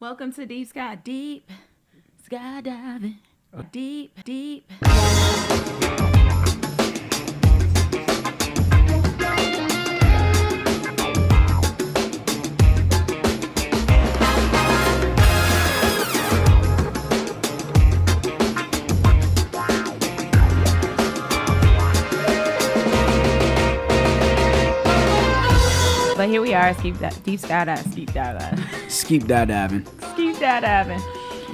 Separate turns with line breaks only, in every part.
Welcome to Deep Sky, Deep Skydiving, deep, deep. But here we are, deep skydiving.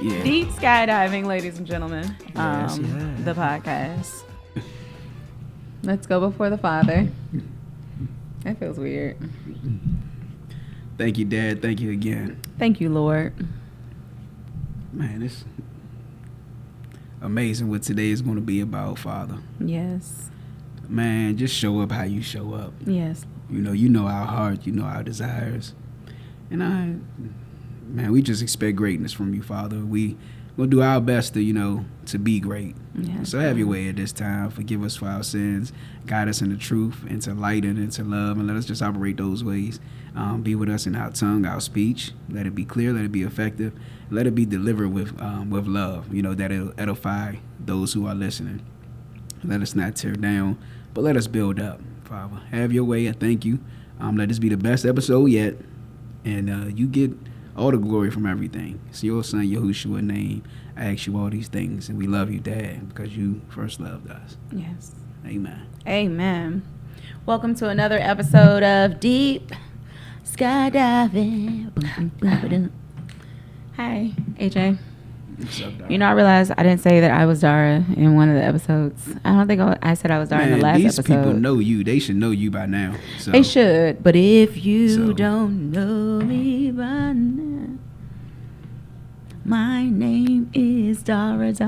Yeah.
Deep skydiving, ladies and gentlemen.
Yes.
The podcast. Let's go before the Father. That feels weird.
Thank you, Dad. Thank you again.
Thank you, Lord.
Man, it's amazing what today is going to be about, Father.
Yes.
Man, just show up how you show up.
Yes.
You know our heart, you know our desires. And we just expect greatness from you, Father. We'll do our best to be great.
Yes.
So have your way at this time. Forgive us for our sins. Guide us in the truth, into light and into love, and let us just operate those ways. Be with us in our tongue, our speech. Let it be clear, let it be effective. Let it be delivered with love, that it'll edify those who are listening. Let us not tear down, but let us build up, Father. Have your way. I thank you. Let this be the best episode yet. And you get all the glory from everything. It's your son, Yahushua's name. I ask you all these things, and we love you, Dad, because you first loved us.
Yes.
Amen.
Amen. Welcome to another episode of Deep Skydiving. Hi, AJ.
What's up, Darah?
I realized I didn't say that I was Darah in one of the episodes. I don't think I said I was Darah in the last
these
episode.
people know you. They should know you by now. So.
They should, but if you don't know me by now, my name is Darah. You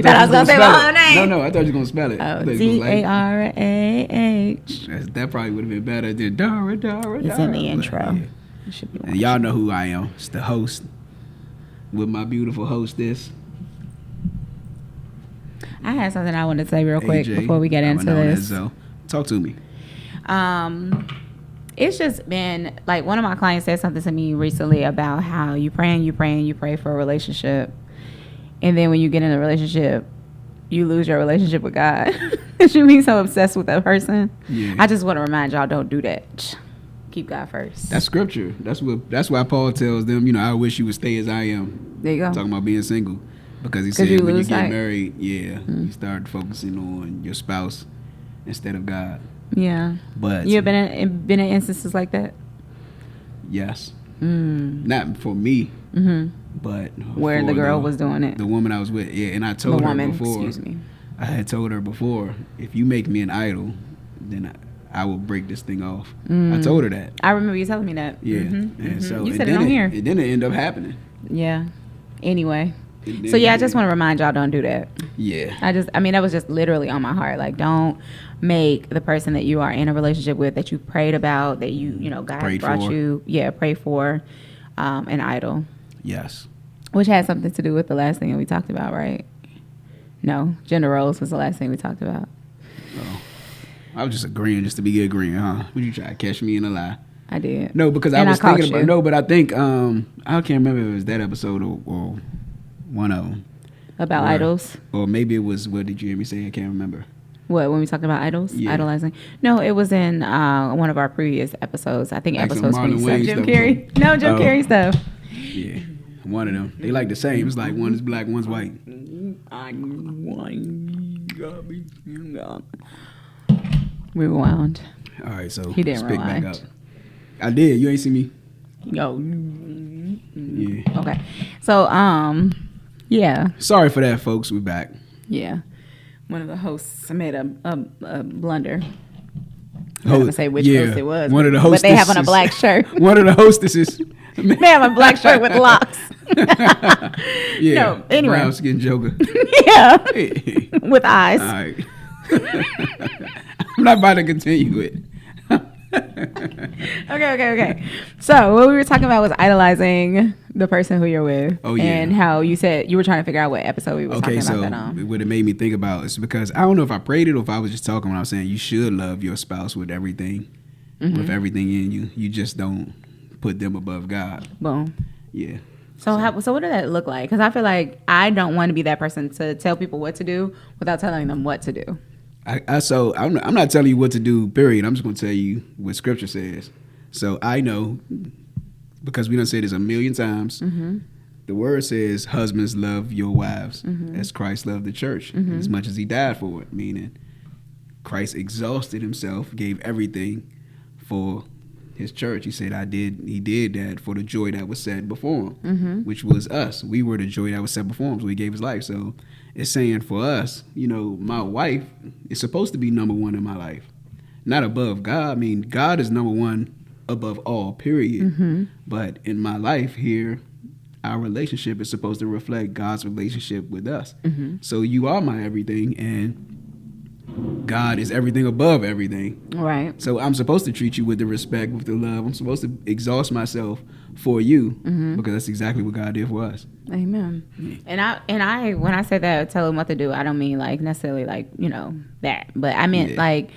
thought I was going to say my whole name?
No, I thought you were going to spell it.
Oh, Darah.
That probably would have been better than Darah.
It's in the intro.
Yeah.
You should be
And y'all know who I am. It's the host with my beautiful hostess.
I had something I wanted to say real quick
AJ,
before we get into this.
Talk to me.
It's just been like one of my clients said something to me recently about how you pray for a relationship, and then when you get in a relationship, you lose your relationship with God because you be so obsessed with that person.
Yeah.
I just want to remind y'all, don't do that. Keep God first.
That's scripture. That's why Paul tells them, I wish you would stay as I am.
There you go.
Talking about being single. Because he said when you get married, you start focusing on your spouse instead of God.
Yeah.
But
you have been in instances like that?
Yes. Not for me, but
where the girl was doing it.
The woman I was with, and I told her before.
Excuse me.
I had told her before, if you make me an idol, then I will break this thing off. I told her that.
I remember you telling me that.
Yeah. And so
you said it on here.
It didn't end up happening.
Yeah. Anyway. So I just want to remind y'all, don't do that.
Yeah.
That was just literally on my heart. Like, don't make the person that you are in a relationship with, that you prayed about, that God
prayed
brought
for.
you, pray for, an idol.
Yes.
Which had something to do with the last thing that we talked about, right? No, gender roles was the last thing we talked about.
Oh. I was just agreeing just to be agreeing, huh? Would you try to catch me in a lie?
I did.
No, because I was thinking about no, but I think I can't remember if it was that episode or one of them
about idols,
or maybe it was. What did you hear me say? I can't remember.
What, when we talked about idols,
yeah.
Idolizing? No, it was in one of our previous episodes. I think episode 27. Jim Carrey. No, Jim Carrey stuff.
Yeah, one of them. They like the same. It's like one is black, one's white.
Rewound.
All right, so
he didn't
pick
rewind.
back up. I did. You ain't see me.
Yo.
Yeah.
Okay. So yeah.
Sorry for that, folks. We're back.
Yeah. One of the hosts made a blunder. I'm not gonna say which host it was.
One of the hostesses.
But they have on a black shirt.
One of the hostesses.
They have a black shirt with locks.
Yeah.
No, anyway.
Brown skin joker.
Yeah. With eyes.
All right. I'm not about to continue it.
Okay. So what we were talking about was idolizing the person who you're with.
Oh, yeah.
And how you said you were trying to figure out what episode we were talking about that on.
Okay, so what it made me think about is because I don't know if I prayed it or if I was just talking when I was saying you should love your spouse with everything, with everything in you. You just don't put them above God.
Boom.
Yeah.
So what did that look like? Because I feel like I don't want to be that person to tell people what to do without telling them what to do.
I'm not telling you what to do, period. I'm just going to tell you what Scripture says. So I know, because we done said this a million times, the word says, husbands, love your wives as Christ loved the church, as much as he died for it. Meaning, Christ exhausted himself, gave everything for his church. He said, he did that for the joy that was set before him, which was us. We were the joy that was set before him, so he gave his life. So it's saying for us, my wife is supposed to be number one in my life, not above God. I mean, God is number one above all, period. But in my life here, our relationship is supposed to reflect God's relationship with us. So you are my everything, and God is everything above everything.
Right.
So I'm supposed to treat you with the respect, with the love. I'm supposed to exhaust myself for you, because that's exactly what God did for us.
Amen. And I when I say that, tell them what to do, I don't mean like necessarily like, that, but I meant like,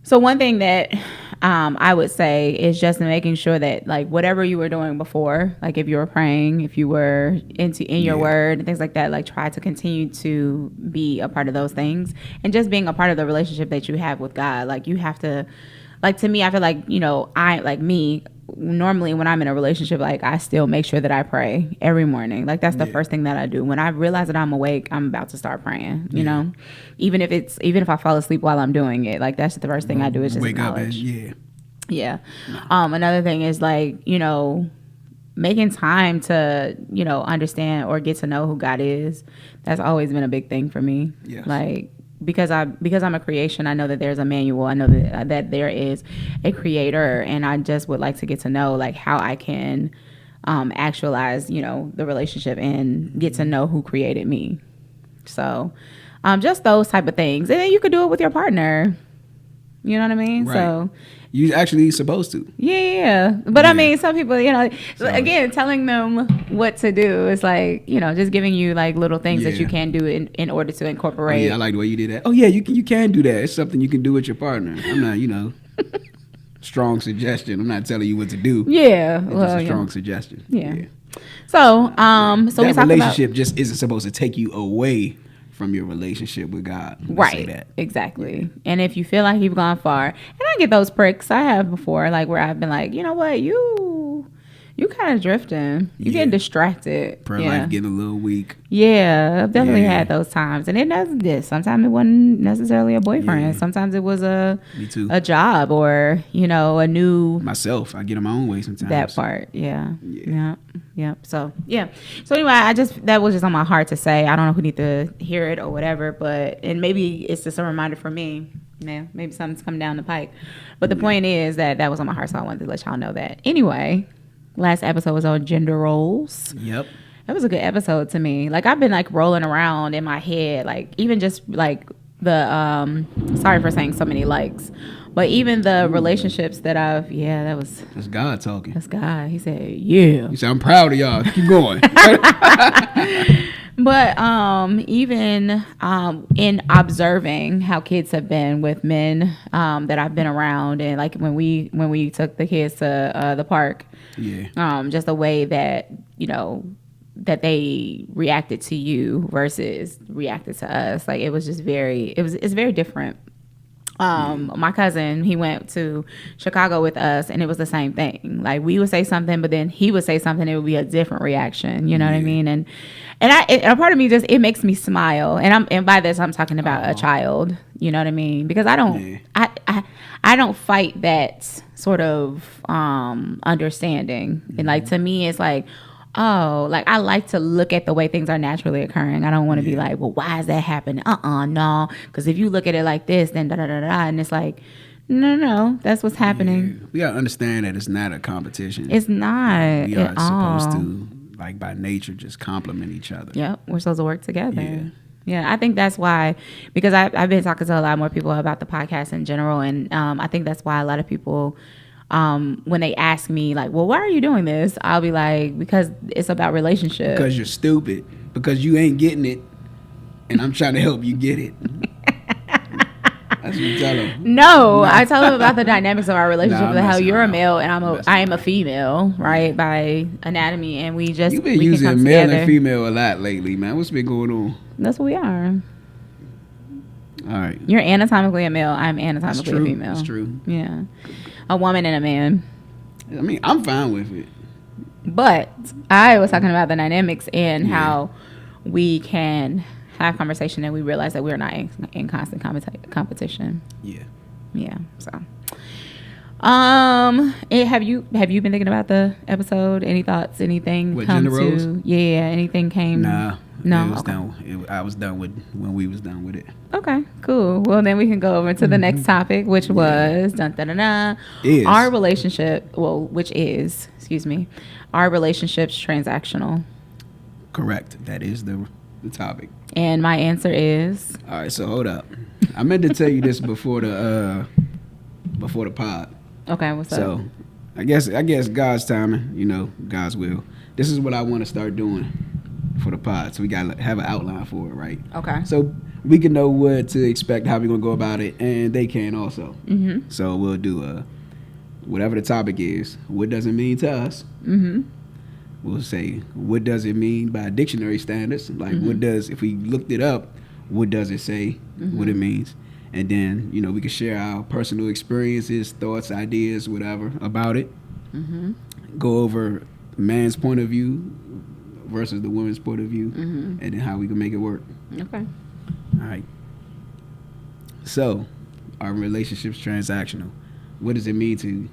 so one thing that I would say is just making sure that like whatever you were doing before, like if you were praying, if you were in your word and things like that, like try to continue to be a part of those things, and just being a part of the relationship that you have with God. Like you have to, like, to me, I feel like, normally when I'm in a relationship, like I still make sure that I pray every morning. Like that's the first thing that I do. When I realize that I'm awake, I'm about to start praying, even if I fall asleep while I'm doing it, like that's the first thing I do is just
wake
acknowledge.
up
and another thing is like, making time to, understand or get to know who God is. That's always been a big thing for me.
Yes.
Like, because I'm a creation, I know that there's a manual. I know that there is a creator, and I just would like to get to know like how I can actualize, the relationship and get to know who created me. So just those type of things. And then you could do it with your partner. You know what I mean?
Right.
So
you actually supposed to.
Yeah. But I mean, some people, again, telling them what to do is like, just giving you like little things that you can do in order to incorporate.
Oh, yeah, I like the way you did that. Oh, yeah, you can do that. It's something you can do with your partner. I'm not, strong suggestion. I'm not telling you what to do.
Yeah.
It's just a strong suggestion.
Yeah. So, so
that
we talk
relationship just isn't supposed to take you away from your relationship with God.
Right.
That.
Exactly. And if you feel like you've gone far, and I get those pricks, I have before, like where I've been like, you know what, you kind of drifting. You getting distracted.
Prayer life getting a little weak.
Yeah, I've definitely had those times. And it does this. Sometimes it wasn't necessarily a boyfriend. Yeah. Sometimes it was a job or, a new...
Myself. I get in my own way sometimes.
That part. Yeah. So, yeah. So anyway, that was just on my heart to say. I don't know who need to hear it or whatever, and maybe it's just a reminder for me. Yeah, maybe something's coming down the pike. But the point is that was on my heart, so I wanted to let y'all know that. Anyway... Last episode was on gender roles.
Yep.
That was a good episode to me. Like I've been like rolling around in my head, like even just like the sorry for saying so many likes, but even the relationships that that's
God talking.
That's God. He said, yeah.
He said, I'm proud of y'all. Keep going.
But even in observing how kids have been with men that I've been around, and like when we took the kids to the park, just the way that that they reacted to you versus reacted to us, like it was just it's very different. My cousin, he went to Chicago with us, and it was the same thing. Like we would say something, but then he would say something, it would be a different reaction. You know what I mean? And a part of me it makes me smile. And by this I'm talking about a child. You know what I mean? Because I don't fight that sort of understanding. And like to me, it's like, oh, like I like to look at the way things are naturally occurring. I don't want to be like, well, why is that happening? No, because if you look at it like this, then da da da da, and it's like, no, that's what's happening.
We gotta understand that it's not a competition.
It's not.
We are supposed to, like by nature, just complement each other.
Yep, we're supposed to work together. Yeah, I think that's why, because I've been talking to a lot more people about the podcast in general, and I think that's why a lot of people. When they ask me like, well, why are you doing this? I'll be like, because it's about relationship.
Because you're stupid. Because you ain't getting it. And I'm trying to help you get it. That's what you tell him.
No, I tell him about the dynamics of our relationship.
Nah, I'm
how
messing
you're a
around.
male and
I'm
I am
messing
a female, right? By anatomy, and we just
You've been
we can come
using male
together.
and female a lot lately, man. What's been going on?
That's what we are.
All right.
You're anatomically a male. I'm
That's
anatomically
true.
a female.
That's true.
Yeah, a woman and a man.
I mean, I'm fine with it.
But I was talking about the dynamics and
Yeah.
how we can have conversation and we realize that we're not in constant competition.
Yeah.
Yeah. So, have you been thinking about the episode? Any thoughts? Anything
What,
come
gender roles?
to? Yeah. Anything came?
Nah.
No.
It was
Okay.
done. I was done with when we was done with it.
Okay. Cool. Well, then we can go over to the next topic, which was dun, dun, dun, dun,
Is.
our relationship. Well, which is, excuse me, our relationship's transactional.
Correct. That is the topic.
And my answer is
All right. So hold up. I meant to tell you this before the pod.
okay. What's
So
up?
I guess God's timing. You know, God's will. This is what I want to start doing for the pod. So we gotta have an outline for it, right?
Okay.
So we can know what to expect, how we're gonna go about it, and they can also.
Mm-hmm.
So we'll do whatever the topic is. What does it mean to us?
Mm-hmm.
We'll say, what does it mean by dictionary standards? Like,
Mm-hmm.
what does, if we looked it up, what does it say?
Mm-hmm.
What it means? And then, you know, we can share our personal experiences, thoughts, ideas, whatever about it.
Mm-hmm.
Go over the man's point of view versus the woman's point of view,
Mm-hmm.
and then how we can make it work.
Okay.
All right. So, our relationship's transactional. What does it mean to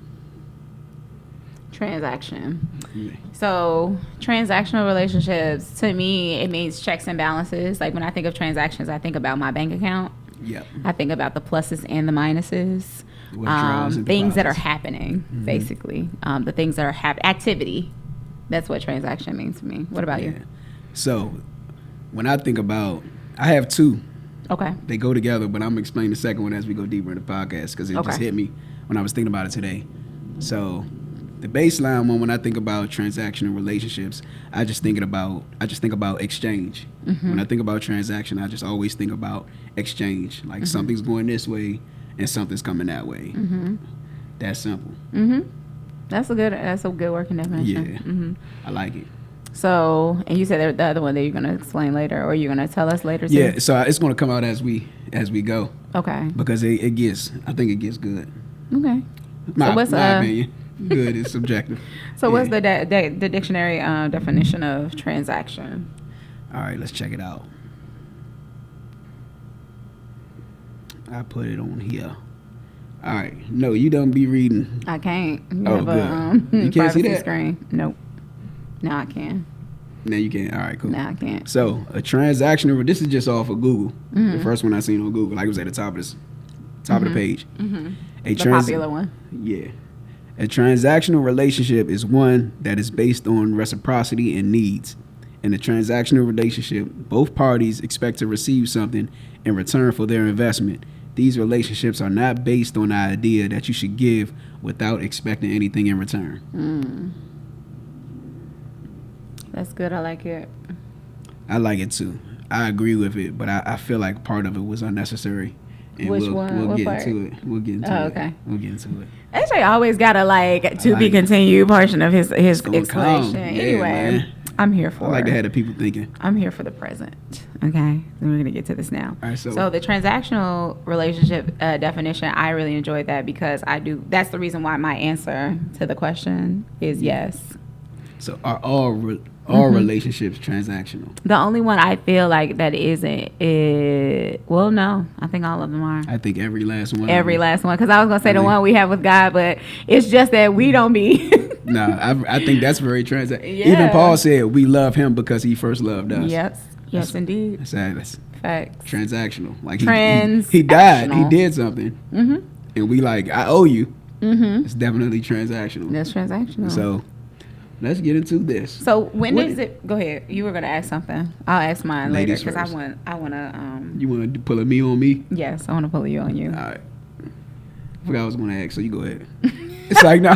Transaction.
you?
So transactional relationships, to me, it means checks and balances. Like when I think of transactions, I think about my bank account.
Yep.
I think about the pluses and the minuses.
Withdrawals and
Things that are
deposits.
happening,
Mhm.
basically. The things that are activity. That's what transaction means to me. What about you?
So, when I think about, I have two.
Okay.
They go together, but I'm gonna explain the second one as we go deeper in the podcast because it just
Okay.
hit me when I was thinking about it today. So, the baseline one, when I think about transactional relationships, I just think about exchange.
Mm-hmm.
When I think about transaction, I just always think about exchange. Like something's going this way and something's coming that way.
Mm-hmm.
That's simple.
Mm-hmm. That's a good working definition.
Yeah.
Mm-hmm.
I like it.
So, and you said the other one that you're gonna explain later, or you're gonna tell us later. Too?
Yeah. So it's gonna come out as we go
Okay.
because I think it gets good.
Okay.
My
what's,
opinion. Good is subjective.
So
Yeah.
what's the dictionary definition of transaction?
All right, let's check it out. I put it on here. All right. No, you don't be reading.
I can't. You
Oh,
have
good. You can't see
privacy
that?
screen. Nope. Now I can.
No, you can't. All right, cool.
Now I can't.
So a transactional. This is just off of Google.
Mhm.
The first one I seen on Google. Like it was at the top of of the page.
Mm-hmm.
A
The popular one.
Yeah. A transactional relationship is one that is based on reciprocity and needs. In a transactional relationship, both parties expect to receive something in return for their investment. These relationships are not based on the idea that you should give without expecting anything in return.
That's good. I like it.
I like it too. I agree with it, but I feel like part of it was unnecessary. And
Which
we'll,
one?
We'll
What
get
part?
into it. We'll get into
Oh,
it.
okay.
We'll get into it.
AJ always got a to
like
be
it.
continued portion of his
gonna
explanation.
come. Yeah,
Anyway,
man.
I'm here for
I like
it.
to have the people thinking.
I'm here for the present. Okay, we're gonna get to this now.
All right, so
So the transactional relationship definition, I really enjoyed that because I do. That's the reason why my answer to the question is yes.
So are all
Mm-hmm.
relationships transactional?
The only one I feel like that isn't is well, no, I think all of them are.
I think every last one.
Every last one, because I was gonna say
I
the
mean-
one we have with God, but it's just that we don't be.
Nah, I think that's very transactional.
Yeah.
Even Paul said we love him because he first loved us.
Yes, yes, indeed.
That's
Facts.
transactional. Like he died. He
Transactional.
did something,
Mm-hmm.
and we like I owe you.
Mm-hmm.
It's definitely transactional.
That's transactional.
So let's get into this.
So when
What-
does it? Go ahead. You were gonna ask something. I'll ask mine later
Ladies
because I
first.
want. I want to.
You want to pull a me on me?
Yes, I want to pull you on you.
All right. I forgot I was going to ask, so you go ahead. It's like no.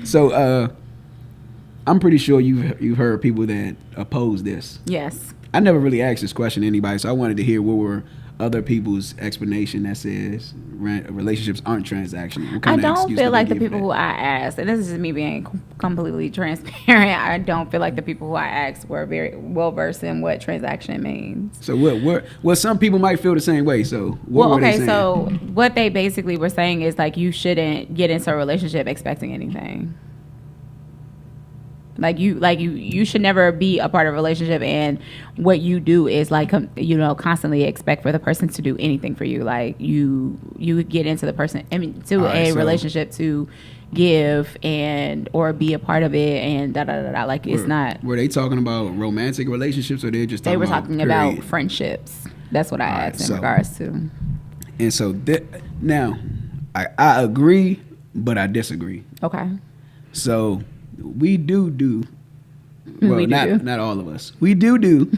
So I'm pretty sure you've heard people that oppose this.
Yes.
I never really asked this question to anybody, so I wanted to hear what were other people's explanation that says relationships aren't transactional? What
I
kind of
don't
excuse
feel
do they
like the
give for
people
that?
who I asked, and this is just me being completely transparent. I don't feel like the people who I asked were very well versed in what transaction means.
So what some people might feel the same way. So what
Well,
were they
okay,
saying?
so what they basically were saying is like you shouldn't get into a relationship expecting anything. You should never be a part of a relationship, and what you do is like constantly expect for the person to do anything for you. Like you get into the person, relationship to give and or be a part of it, and da da da da. Like it's not.
Were they talking about romantic relationships, or they just
They were
talking
talking
about
about friendships. That's what I
All right,
asked in
so-
regards to.
And so now, I agree, but I disagree.
Okay.
So we do. Well,
We do.
not all of us. We do.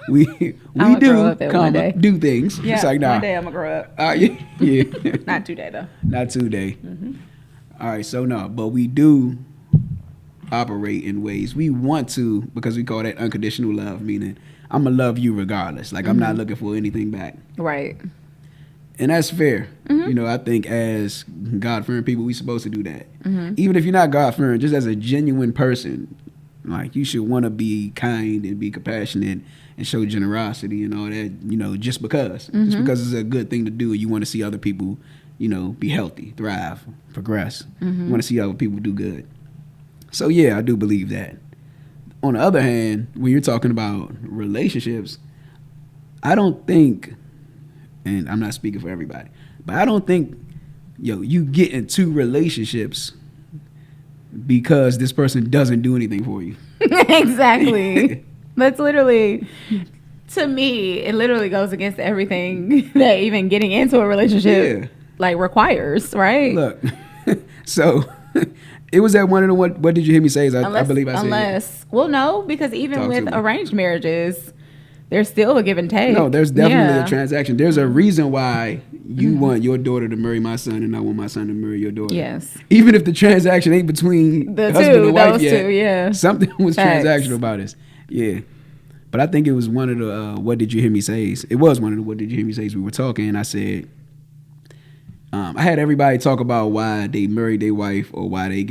we
I'ma grow
do
up there one day.
do things.
Yeah.
It's like, nah.
One day I'm gonna grow up.
Yeah.
Not today though.
Not today.
Mm-hmm.
All right, so no, but we do operate in ways we want to, because we call that unconditional love, meaning I'm gonna love you regardless. Like I'm not looking for anything back.
Right.
And that's fair.
Mm-hmm.
You know, I think as God-fearing people, we supposed to do that. Even if you're not God-fearing, just as a genuine person, like you should want to be kind and be compassionate and show generosity and all that, you know, just because it's a good thing to do. You want to see other people, you know, be healthy, thrive, progress. You want to see other people do good. So yeah, I do believe that. On the other hand, when you're talking about relationships, I don't think, and I'm not speaking for everybody, but I don't think, you get into relationships because this person doesn't do anything for you.
Exactly. That's literally, to me, it literally goes against everything that even getting into a relationship requires, right?
Look, so it was at one of the what did you hear me say? I believe I said.
Well, no, because even
Talk to
with
me.
arranged marriages, there's still a give and take.
No, there's definitely
Yeah.
a transaction. There's a reason why you want your daughter to marry my son and I want my son to marry your daughter.
Yes.
Even if the transaction ain't between
The
husband
two,
and wife
those
yet,
two, yeah.
something was
Facts.
transactional about this. Yeah. But I think it was one of the what did you hear me says. It was one of the what did you hear me says we were talking, and I said, I had everybody talk about why they married their wife or why they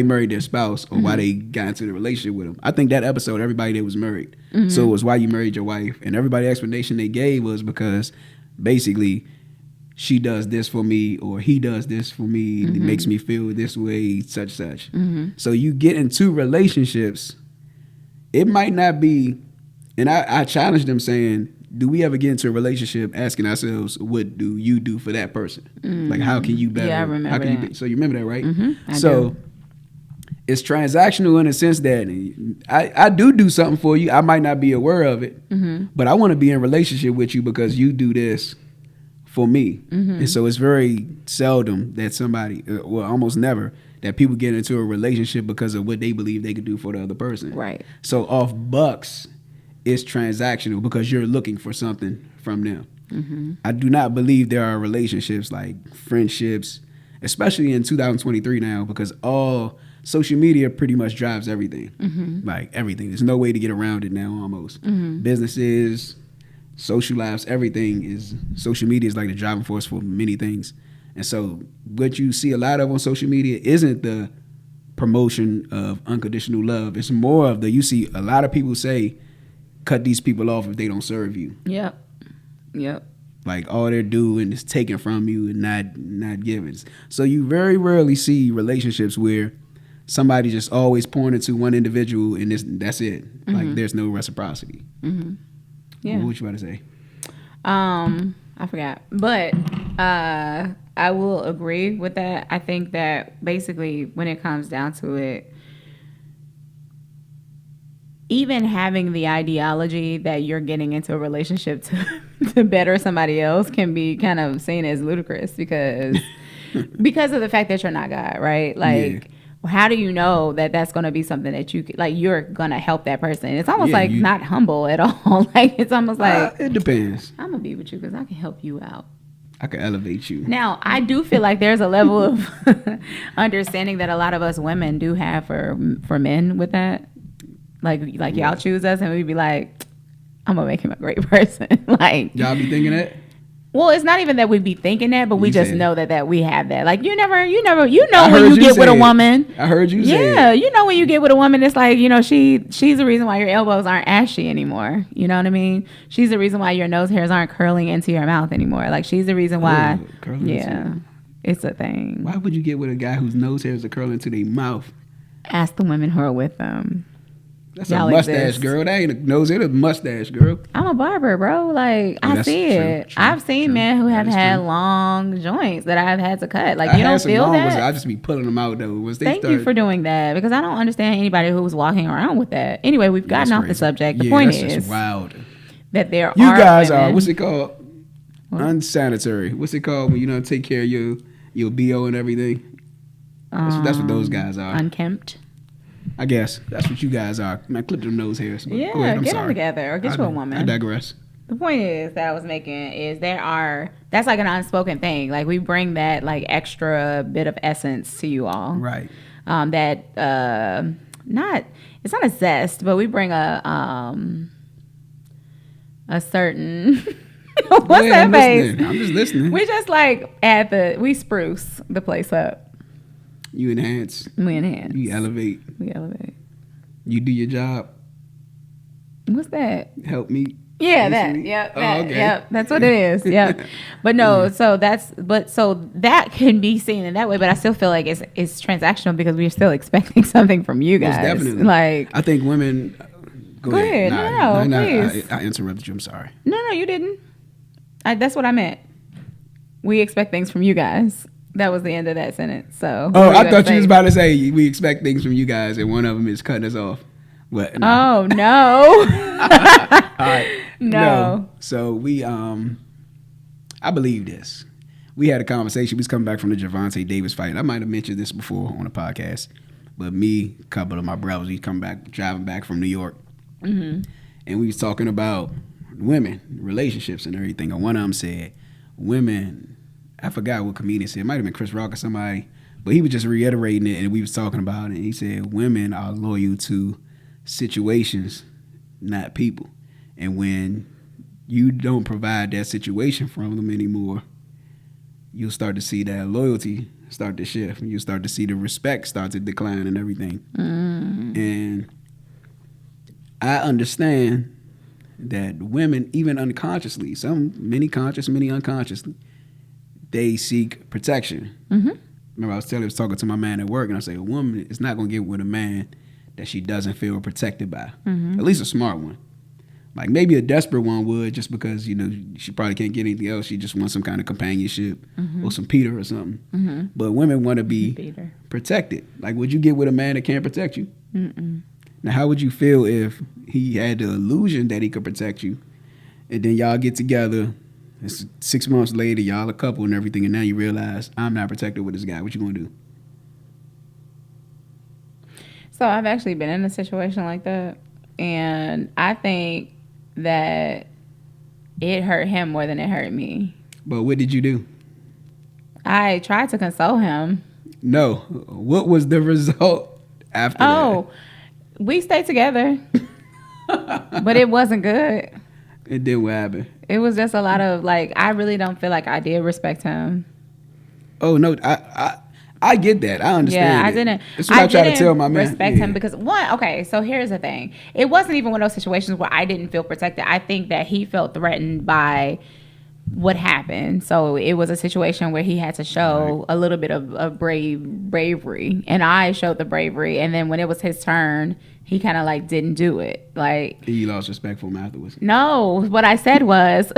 married their spouse or why they got into the relationship with them. I think that episode, everybody there was married. So it was why you married your wife. And everybody explanation they gave was because basically she does this for me or he does this for me. It makes me feel this way, such. So you get into relationships, it might not be, and I challenged them saying, do we ever get into a relationship asking ourselves, what do you do for that person? Like, how can you better?
Yeah, I remember
how can
that.
You so you remember that, right?
I
So
do.
it's transactional in the sense that I do something for you. I might not be aware of it, but I want to be in a relationship with you because you do this for me. And so it's very seldom that somebody, well, almost never, that people get into a relationship because of what they believe they could do for the other person.
Right.
So off bucks, it's transactional because you're looking for something from them. I do not believe there are relationships like friendships, especially in 2023 now, because all social media pretty much drives everything. Like everything. There's no way to get around it now almost. Businesses, social lives, everything is, social media is like the driving force for many things. And so what you see a lot of on social media isn't the promotion of unconditional love. It's more of you see a lot of people say, cut these people off if they don't serve you.
Yep.
Like all they're doing is taking from you and not giving. So you very rarely see relationships where somebody just always pouring into one individual and that's it. Like there's no reciprocity.
Yeah.
What you about to say?
I forgot, but I will agree with that. I think that basically when it comes down to it, even having the ideology that you're getting into a relationship to better somebody else can be kind of seen as ludicrous because of the fact that you're not God, right? Like, how do you know that that's going to be something that you're going to help that person? It's almost not humble at all. Like, it's almost like,
it depends.
I'm going to be with you because I can help you out.
I can elevate you.
Now, I do feel like there's a level of understanding that a lot of us women do have for men with that. Like y'all choose us and we'd be like, I'm gonna make him a great person. Like,
y'all be thinking that?
well, it's not even that we be thinking that, but we just know that we have that. Like, you know when you get with a woman.
I heard you say
yeah, you know when you get with a woman, it's like, she's the reason why your elbows aren't ashy anymore. You know what I mean? She's the reason why your nose hairs aren't curling into your mouth anymore. Like, she's the reason why. It's a thing.
Why would you get with a guy whose nose hairs are curling to their mouth?
Ask the women who are with them.
That's a mustache girl. That ain't a nose hair, that's a mustache girl.
I'm a barber, bro. Like, I see it. I've seen men who have had long joints that I've had to cut. Like, you don't feel that?
I just be pulling them out, though.
Thank you for doing that, because I don't understand anybody who was walking around with that. Anyway, we've gotten off the subject. The point is
wild.
That there
you
are
guys
women.
are, what's it called? What? Unsanitary. What's it called when you don't take care of your BO and everything? That's what those guys are.
Unkempt.
I guess that's what you guys are. Man, clip them nose hairs.
Yeah, go ahead, get them together or get you a woman.
I digress.
The point is that I was making is that's like an unspoken thing. Like, we bring that like extra bit of essence to you all.
Right.
It's not a zest, but we bring a certain what's that face?
I'm just listening.
We just like we spruce the place up.
You enhance.
We enhance.
You elevate.
We elevate.
You do your job.
What's that?
Help me.
Yeah, that. Yep. Yep. That's what it is. Yep. But no, so that can be seen in that way, but I still feel like it's transactional because we're still expecting something from you guys.
Most definitely.
Like,
I think women. Go ahead.
No, please.
I interrupted you. I'm sorry.
No, you didn't. That's what I meant. We expect things from you guys. That was the end of that sentence. So.
Oh, I thought you was about to say we expect things from you guys, and one of them is cutting us off. But no.
Oh no.
All right. No. So we I believe this. We had a conversation. We was coming back from the Gervonta Davis fight. I might have mentioned this before on the podcast, but me, a couple of my brothers, we driving back from New York, and we was talking about women, relationships, and everything. And one of them said, "Women." I forgot what comedian said. It might have been Chris Rock or somebody, but he was just reiterating it, and we was talking about it. And he said, "Women are loyal to situations, not people. And when you don't provide that situation from them anymore, you'll start to see that loyalty start to shift. You'll start to see the respect start to decline and everything." And I understand that women, even unconsciously, many conscious, many unconsciously, they seek protection. Remember, I was talking to my man at work, and I say, a woman is not going to get with a man that she doesn't feel protected by. At least a smart one. Like, maybe a desperate one would, just because, she probably can't get anything else. She just wants some kind of companionship or some Peter or something. But women want to be protected. Like, would you get with a man that can't protect you? Now, how would you feel if he had the illusion that he could protect you, and then y'all get together, it's 6 months later, y'all a couple and everything, and now you realize, I'm not protected with this guy. What you gonna do?
So I've actually been in a situation like that, and I think that it hurt him more than it hurt me.
But what did you do?
I tried to console him.
No. What was the result after that?
We stayed together, but it wasn't good.
It did what happened?
It was just a lot of, like, I really don't feel like I did respect him.
Oh, no, I get that. I understand.
Yeah, I didn't.
That's what I try to tell my man.
Respect him because so here's the thing. It wasn't even one of those situations where I didn't feel protected. I think that he felt threatened by what happened. So it was a situation where he had to show a little bit of bravery, and I showed the bravery. And then when it was his turn, he kind of like didn't do it. Like,
he lost respect for him afterwards.
No, what I said was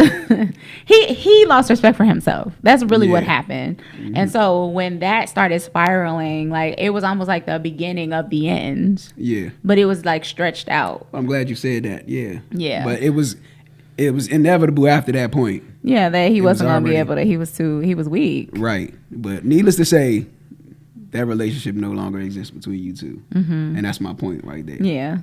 he lost respect for himself. That's really what happened. And so when that started spiraling, like, it was almost like the beginning of the end. Yeah. But it was like stretched out.
I'm glad you said that. Yeah.
Yeah.
But it was inevitable after that point.
Yeah, that he wasn't going to be able to. He was weak.
Right. But needless to say, that relationship no longer exists between you two. And that's my point right there. Yeah.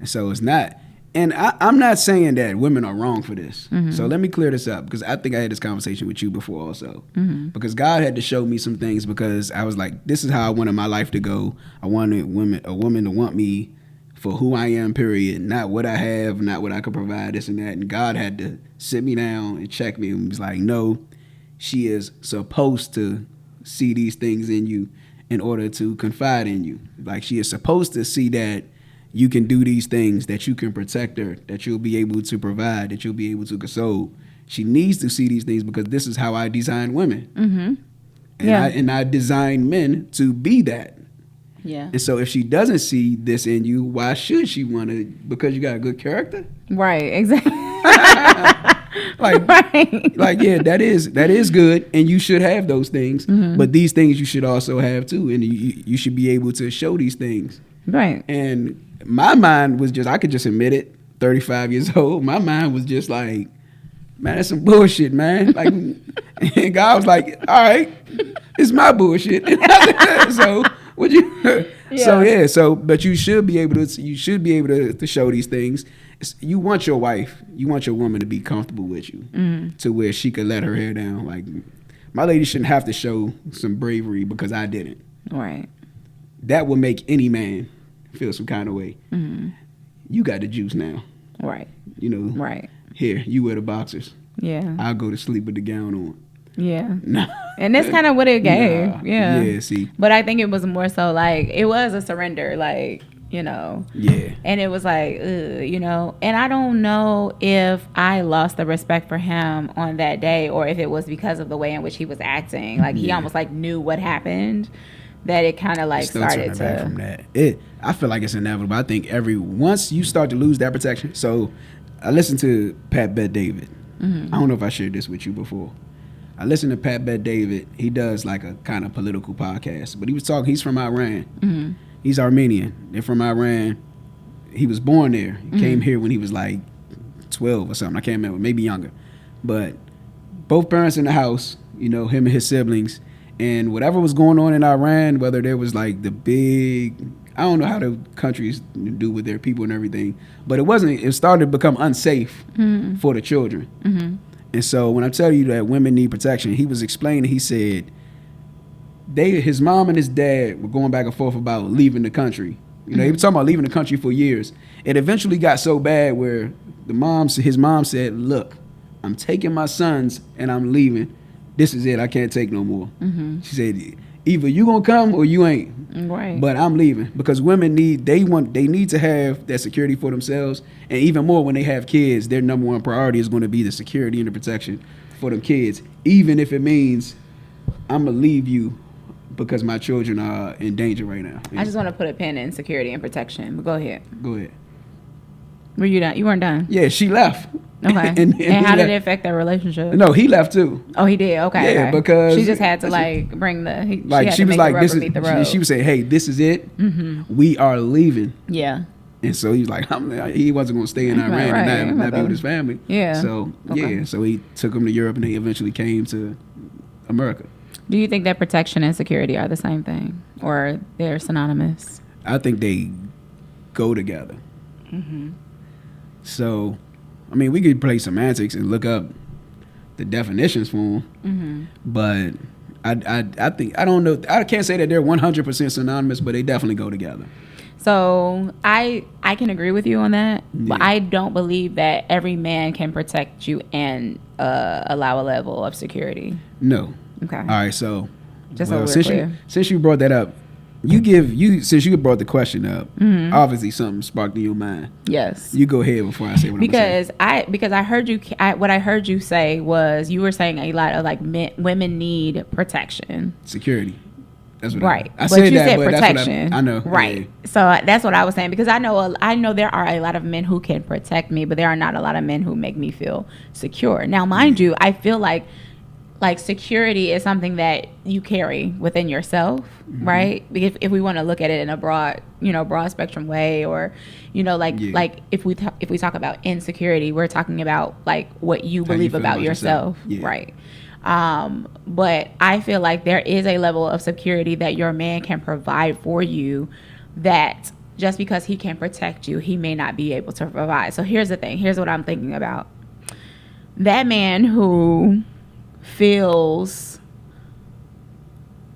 And so it's not, and I'm not saying that women are wrong for this. So let me clear this up, because I think I had this conversation with you before also. Because God had to show me some things, because I was like, this is how I wanted my life to go. I wanted a woman to want me for who I am, period. Not what I have, not what I could provide, this and that. And God had to sit me down and check me and was like, no, she is supposed to see these things in you in order to confide in you. Like, she is supposed to see that you can do these things, that you can protect her, that you'll be able to provide, that you'll be able to console. She needs to see these things because this is how I design women.
Mm-hmm.
And I design men to be that.
Yeah.
And so if she doesn't see this in you, why should she want to? Because you got a good character?
Right, exactly.
Like, yeah, that is good, and you should have those things. Mm-hmm. But these things you should also have too, and you should be able to show these things.
Right.
And my mind was just, I could just admit it, 35 years old, my mind was just like, man, that's some bullshit, man. Like, and God was like, all right, it's my bullshit. So would you? Yeah. But you should be able to show these things. You want your wife, you want your woman to be comfortable with you, to where she could let her hair down. Like, my lady shouldn't have to show some bravery because I didn't.
Right.
That would make any man feel some kind of way. Mm-hmm. You got the juice now.
Right.
You know.
Right.
Here, you wear the boxers.
Yeah.
I'll go to sleep with the gown on.
Yeah.
No.
And that's kind of what it gave.
Nah.
Yeah.
Yeah, see.
But I think it was more so like, it was a surrender, like, you know.
Yeah.
And it was like, you know. And I don't know if I lost the respect for him on that day or if it was because of the way in which he was acting. Like, he almost like knew what happened, that it kind of like started to.
Back from that. I feel like it's inevitable. I think once you start to lose that protection. So I listened to Pat Bet-David. Mm-hmm. I don't know if I shared this with you before. I listened to Pat Bet-David. He does like a kind of political podcast, but he was talking. He's from Iran. Mm-hmm. He's Armenian. They're from Iran. He was born there. He came here when he was like 12 or something. I can't remember, maybe younger. But both parents in the house, you know, him and his siblings, and whatever was going on in Iran, whether there was like the big, I don't know how the countries do with their people and everything, but it started to become unsafe for the children. Mm-hmm. And so when I tell you that women need protection, he was explaining, he said, his mom and his dad were going back and forth about leaving the country. You know, he was talking about leaving the country for years. It eventually got so bad where his mom said, look, I'm taking my sons and I'm leaving. This is it. I can't take no more. Mm-hmm. She said, either you gonna come or you ain't.
Right.
But I'm leaving because women need to have that security for themselves, and even more when they have kids, their number one priority is going to be the security and the protection for them kids, even if it means I'm gonna leave you because my children are in danger right now.
I just want to put a pin in security and protection. But go ahead.
Go ahead.
Were you done? You weren't done.
Yeah, she left.
Okay. and how did it affect their relationship?
No, he left too.
Oh, he did. Okay.
Yeah,
okay.
because
she just had to like bring the.
She was like, "This is." She would say, "Hey, this is it. Mm-hmm. We are leaving."
Yeah.
And so he's like, he wasn't going to stay in Iran and not be with his family.
Yeah.
So so he took him to Europe, and they eventually came to America.
Do you think that protection and security are the same thing, or they're synonymous?
I think they go together. Mm-hmm. So, I mean, we could play semantics and look up the definitions for them, mm-hmm. but I think, I don't know, I can't say that they're 100% synonymous, but they definitely go together.
So I can agree with you on that, but I don't believe that every man can protect you and allow a level of security.
No.
Okay.
All right. So,
just so we're clear.
Since you brought that up, since you brought the question up, mm-hmm. obviously something sparked in your mind.
Yes.
You go ahead before I say what I'm saying.
Because I heard you. What I heard you say was you were saying a lot of like women need protection,
security. That's what
right.
I said.
You
that,
said
but
protection.
I know.
Right. Yeah. So that's what I was saying, because I know there are a lot of men who can protect me, but there are not a lot of men who make me feel secure. Now, mind you, I feel like security is something that you carry within yourself, mm-hmm. right? If we want to look at it in a broad spectrum way, or like if we talk about insecurity, we're talking about like what you believe about yourself. Yeah. Right? But I feel like there is a level of security that your man can provide for you that just because he can protect you, he may not be able to provide. So here's the thing. Here's what I'm thinking about. That man who feels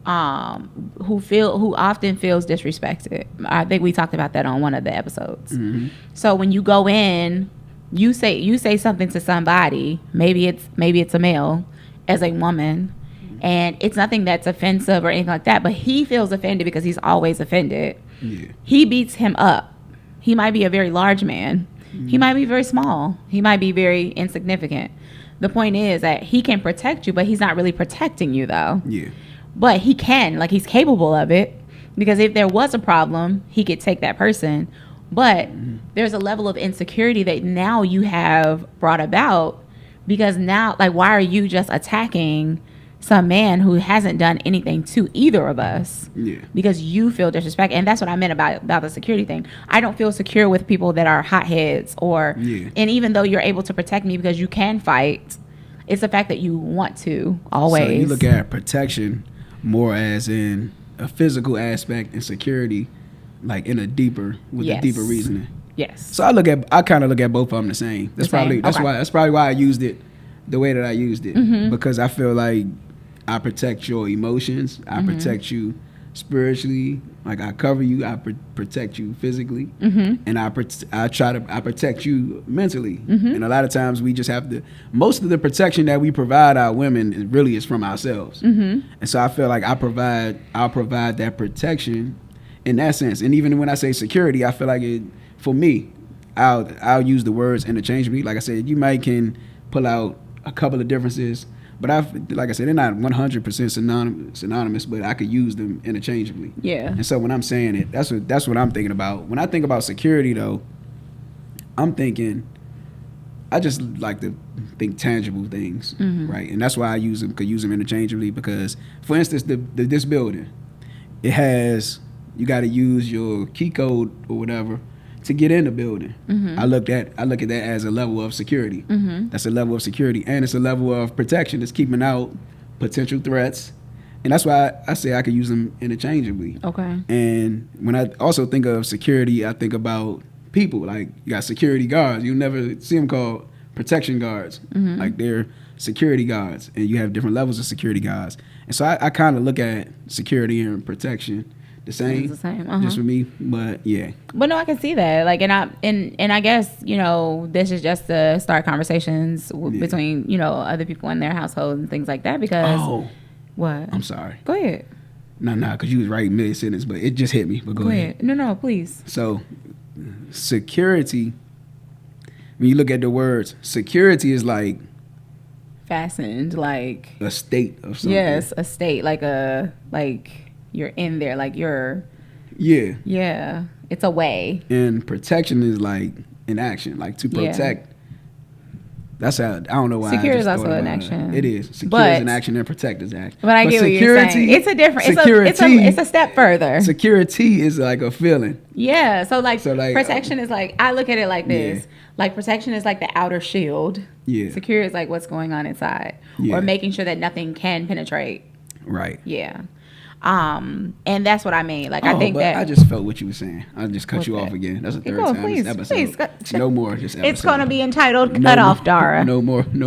who often feels disrespected. I think we talked about that on one of the episodes.
Mm-hmm.
So when you go in, you say something to somebody, maybe it's a male, as a woman, and it's nothing that's offensive or anything like that, but he feels offended because he's always offended.
Yeah.
He beats him up. He might be a very large man. Mm-hmm. He might be very small. He might be very insignificant. The point is that he can protect you, but he's not really protecting you, though.
Yeah.
But he can, like, he's capable of it, because if there was a problem, he could take that person. But there's a level of insecurity that now you have brought about, because now, like, why are you just attacking some man who hasn't done anything to either of us?
Yeah.
Because you feel disrespect. And that's what I meant about the security thing. I don't feel secure with people that are hotheads or, and even though you're able to protect me because you can fight, it's the fact that you want to always.
So you look at protection more as in a physical aspect and security, like in a deeper, with a deeper reasoning.
Yes.
So I kind of look at both of them the same. That's probably why I used it the way that I used it, because I feel like I protect your emotions. I protect you spiritually. Like, I cover you. I protect you physically, and I protect you mentally. And a lot of times we just have to. Most of the protection that we provide our women really is from ourselves. And so I feel like I'll provide that protection in that sense. And even when I say security, I feel like for me, I'll use the words interchangeably. Like I said, you might can pull out a couple of differences. But like I said, they're not 100% synonymous, but I could use them interchangeably. Yeah. And so when I'm saying it, that's what I'm thinking about. When I think about security, though, I just like to think tangible things, right? And that's why could use them interchangeably, because, for instance, this building, it has, you got to use your key code or whatever to get in the building. I look at that as a level of security. That's a level of security, and it's a level of protection. It's keeping out potential threats, and that's why I say I could use them interchangeably. Okay. And when I also think of security, I think about people. Like, you got security guards. You never see them called protection guards. Like, they're security guards, and you have different levels of security guards. And so I kind of look at security and protection the same, just for me, but yeah. But
no, I can see that. Like, and I guess, this is just to start conversations between, other people in their household and things like that, because what?
I'm sorry.
Go ahead.
No, because you was right mid sentence, but it just hit me. But go ahead.
No, please.
So, security. When you look at the words, security is like
fastened, like
a state of something.
Yes, a state, like you're in there, like you're. Yeah. It's a way.
And protection is like an action, like to protect. That's how, I don't know why.
Secure is also an action.
It is. Secure is an action and protect is action.
But I get what you're saying. It's a different. It's a step further.
Security is like a feeling.
Yeah. So protection is like, I look at it like this. Like, protection is like the outer shield. Yeah. Secure is like what's going on inside, or making sure that nothing can penetrate.
Right.
Yeah. And that's what I mean. Like, I think that
I just felt what you were saying. I just cut you off again. That's the third time this episode. Please. No more this episode.
It's gonna be entitled "Cut Off Darah."
No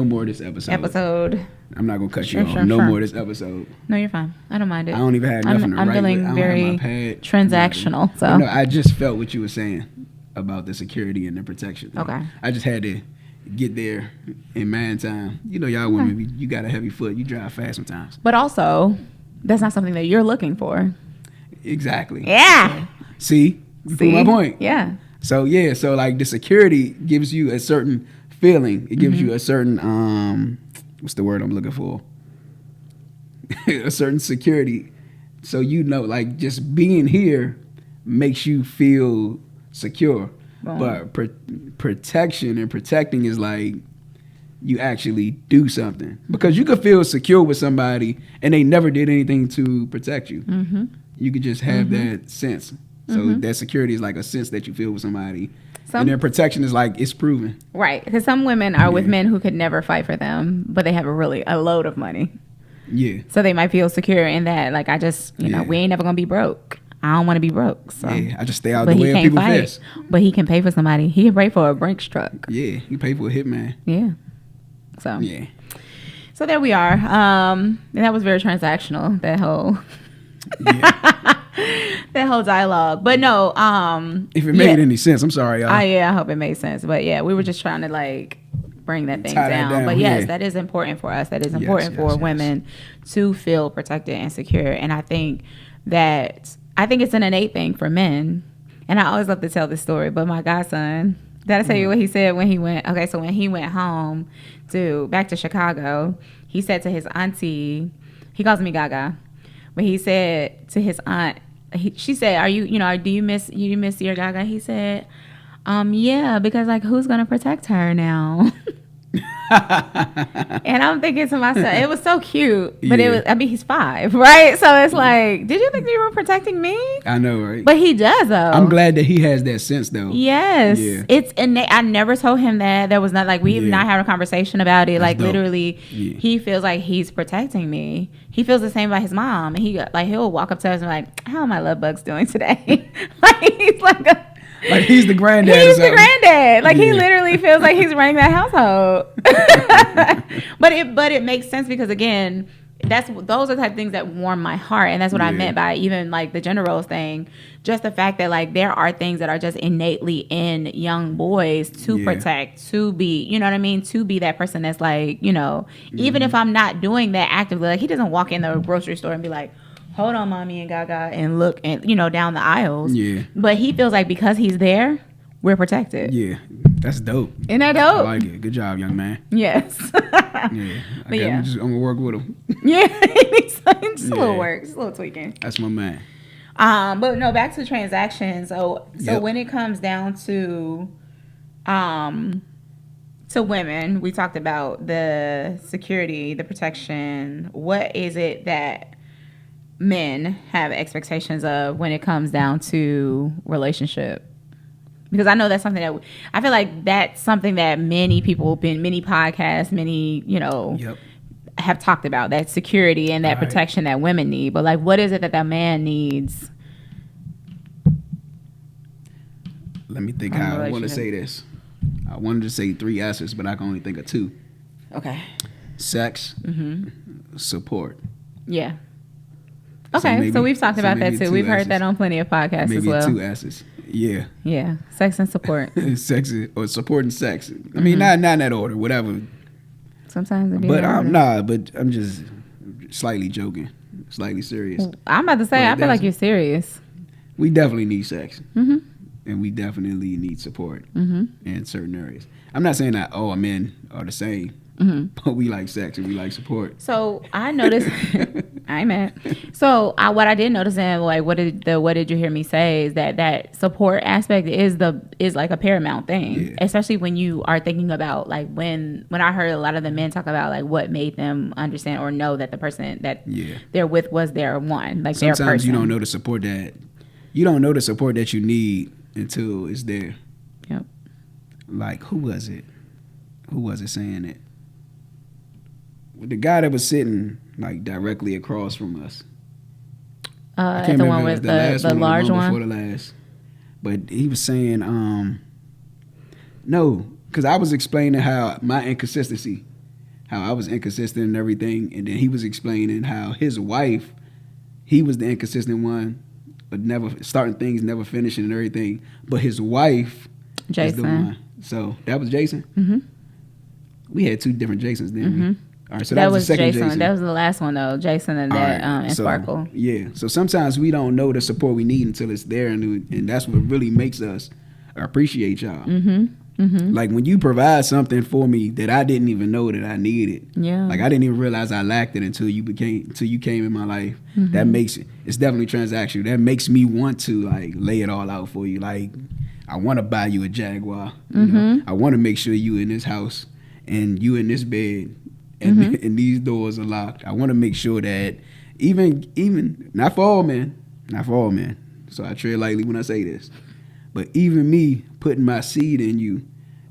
more this episode. I'm not gonna cut you off. No more this episode.
No, you're fine. I don't mind it.
I don't even have nothing to write.
I'm feeling very transactional. So
no, I just felt what you were saying about the security and the protection thing. Okay. I just had to get there in man time. Y'all women, you got a heavy foot. You drive fast sometimes.
But also, that's not something that you're looking for.
Exactly.
Yeah.
See my point.
Yeah.
So like, the security gives you a certain feeling. It gives you a certain what's the word I'm looking for? A certain security. So like, just being here makes you feel secure. Right. But protection and protecting is like, you actually do something, because you could feel secure with somebody and they never did anything to protect you. You could just have that sense. So that security is like a sense that you feel with somebody, and their protection is like, it's proven.
Right, because some women are with men who could never fight for them, but they have a load of money.
Yeah.
So they might feel secure in that. Like, I just, we ain't never gonna be broke. I don't want to be broke. So.
Yeah, I just stay out the way of people's fists.
But he can pay for somebody. He can pay for a Brinks truck.
Yeah, he pay for a hitman.
Yeah. So yeah. So there we are. And that was very transactional. That whole that whole dialogue. But no,
if it made any sense, I'm sorry, y'all.
I hope it made sense. But yeah, we were just trying to like bring that thing down. But yes, that is important for us. That is important for women to feel protected and secure. And I think it's an innate thing for men. And I always love to tell this story, but my godson, did I tell you what he said when he went? Okay, so when he went home back to Chicago, he said to his auntie, he calls me Gaga, but he said to his aunt, she said, do you miss your Gaga? He said, yeah, because like, who's going to protect her now? And I'm thinking to myself, it was so cute, but he's 5, right? So it's like, did you think you were protecting me?
I know, right?
But he does, though.
I'm glad that he has that sense, though.
Yes. Yeah. It's innate. I never told him that. There was not like, we've not had a conversation about it. That's like dope. Literally, he feels like he's protecting me. He feels the same about his mom. And he'll walk up to us and be like, how are my love bugs doing today? Like, he's like
he's the granddad.
He's the granddad. Like he literally feels like he's running that household. But it makes sense because again, those are the type of things that warm my heart, and that's what I meant by even like the gender roles thing. Just the fact that like there are things that are just innately in young boys to protect, to be, you know what I mean, to be that person that's like, even if I'm not doing that actively, like he doesn't walk in the grocery store and be like, hold on, mommy and Gaga, and look and down the aisles. Yeah. But he feels like because he's there, we're protected.
Yeah. That's dope.
Isn't that dope?
I like it. Good job, young man.
Yes.
Yeah. I'm gonna work with him.
Yeah. Just a little work. Just a little tweaking.
That's my man.
But no, back to transactions. So when it comes down to women, we talked about the security, the protection. What is it that men have expectations of when it comes down to relationship? Because I know that's something that I feel like that's something that many people, many podcasts, many have talked about, that security and that protection that women need. But like, what is it that that man needs?
Let me think how I want to say this. I wanted to say 3 S's, but I can only think of 2. Okay. Sex, support.
Yeah. Okay, so we've talked about that too. We've heard that on plenty of podcasts as well.
Maybe 2 S's. Yeah.
Yeah. Sex and support.
Sex or support and sex. I mean, not in that order. Whatever.
Sometimes it
but I'm just slightly joking, slightly serious.
I'm about to say, I feel like you're serious.
We definitely need sex, and we definitely need support in certain areas. I'm not saying that all men are the same. But we like sex and we like support. So
I noticed, I ain't mad. So what I did notice, and like what did you hear me say, is that support aspect is like a paramount thing, especially when you are thinking about like when I heard a lot of the men talk about like what made them understand or know that the person that they're with was their one, like their person.
Sometimes you don't know the support that you need until it's there. Yep. Like who was it saying it? The guy that was sitting like directly across from us.
The one with the large one
before the last. But he was saying, no, because I was explaining how my inconsistency, how I was inconsistent and everything, and then he was explaining how his wife, he was the inconsistent one, but never starting things, never finishing and everything. But his wife,
Jason,
is the one. So that was Jason. We had 2 different Jasons, didn't we? All right, so that was the second Jason.
That was the last one though, Jason and and Sparkle.
Yeah, so sometimes we don't know the support we need until it's there, and that's what really makes us appreciate y'all. Like when you provide something for me that I didn't even know that I needed. Yeah. Like I didn't even realize I lacked it until you came in my life. That makes it's definitely transactional. That makes me want to like lay it all out for you. Like I want to buy you a Jaguar. You know? I want to make sure you in this house and you in this bed. And these doors are locked. I want to make sure that even not for all men, so I tread lightly when I say this, but even me putting my seed in you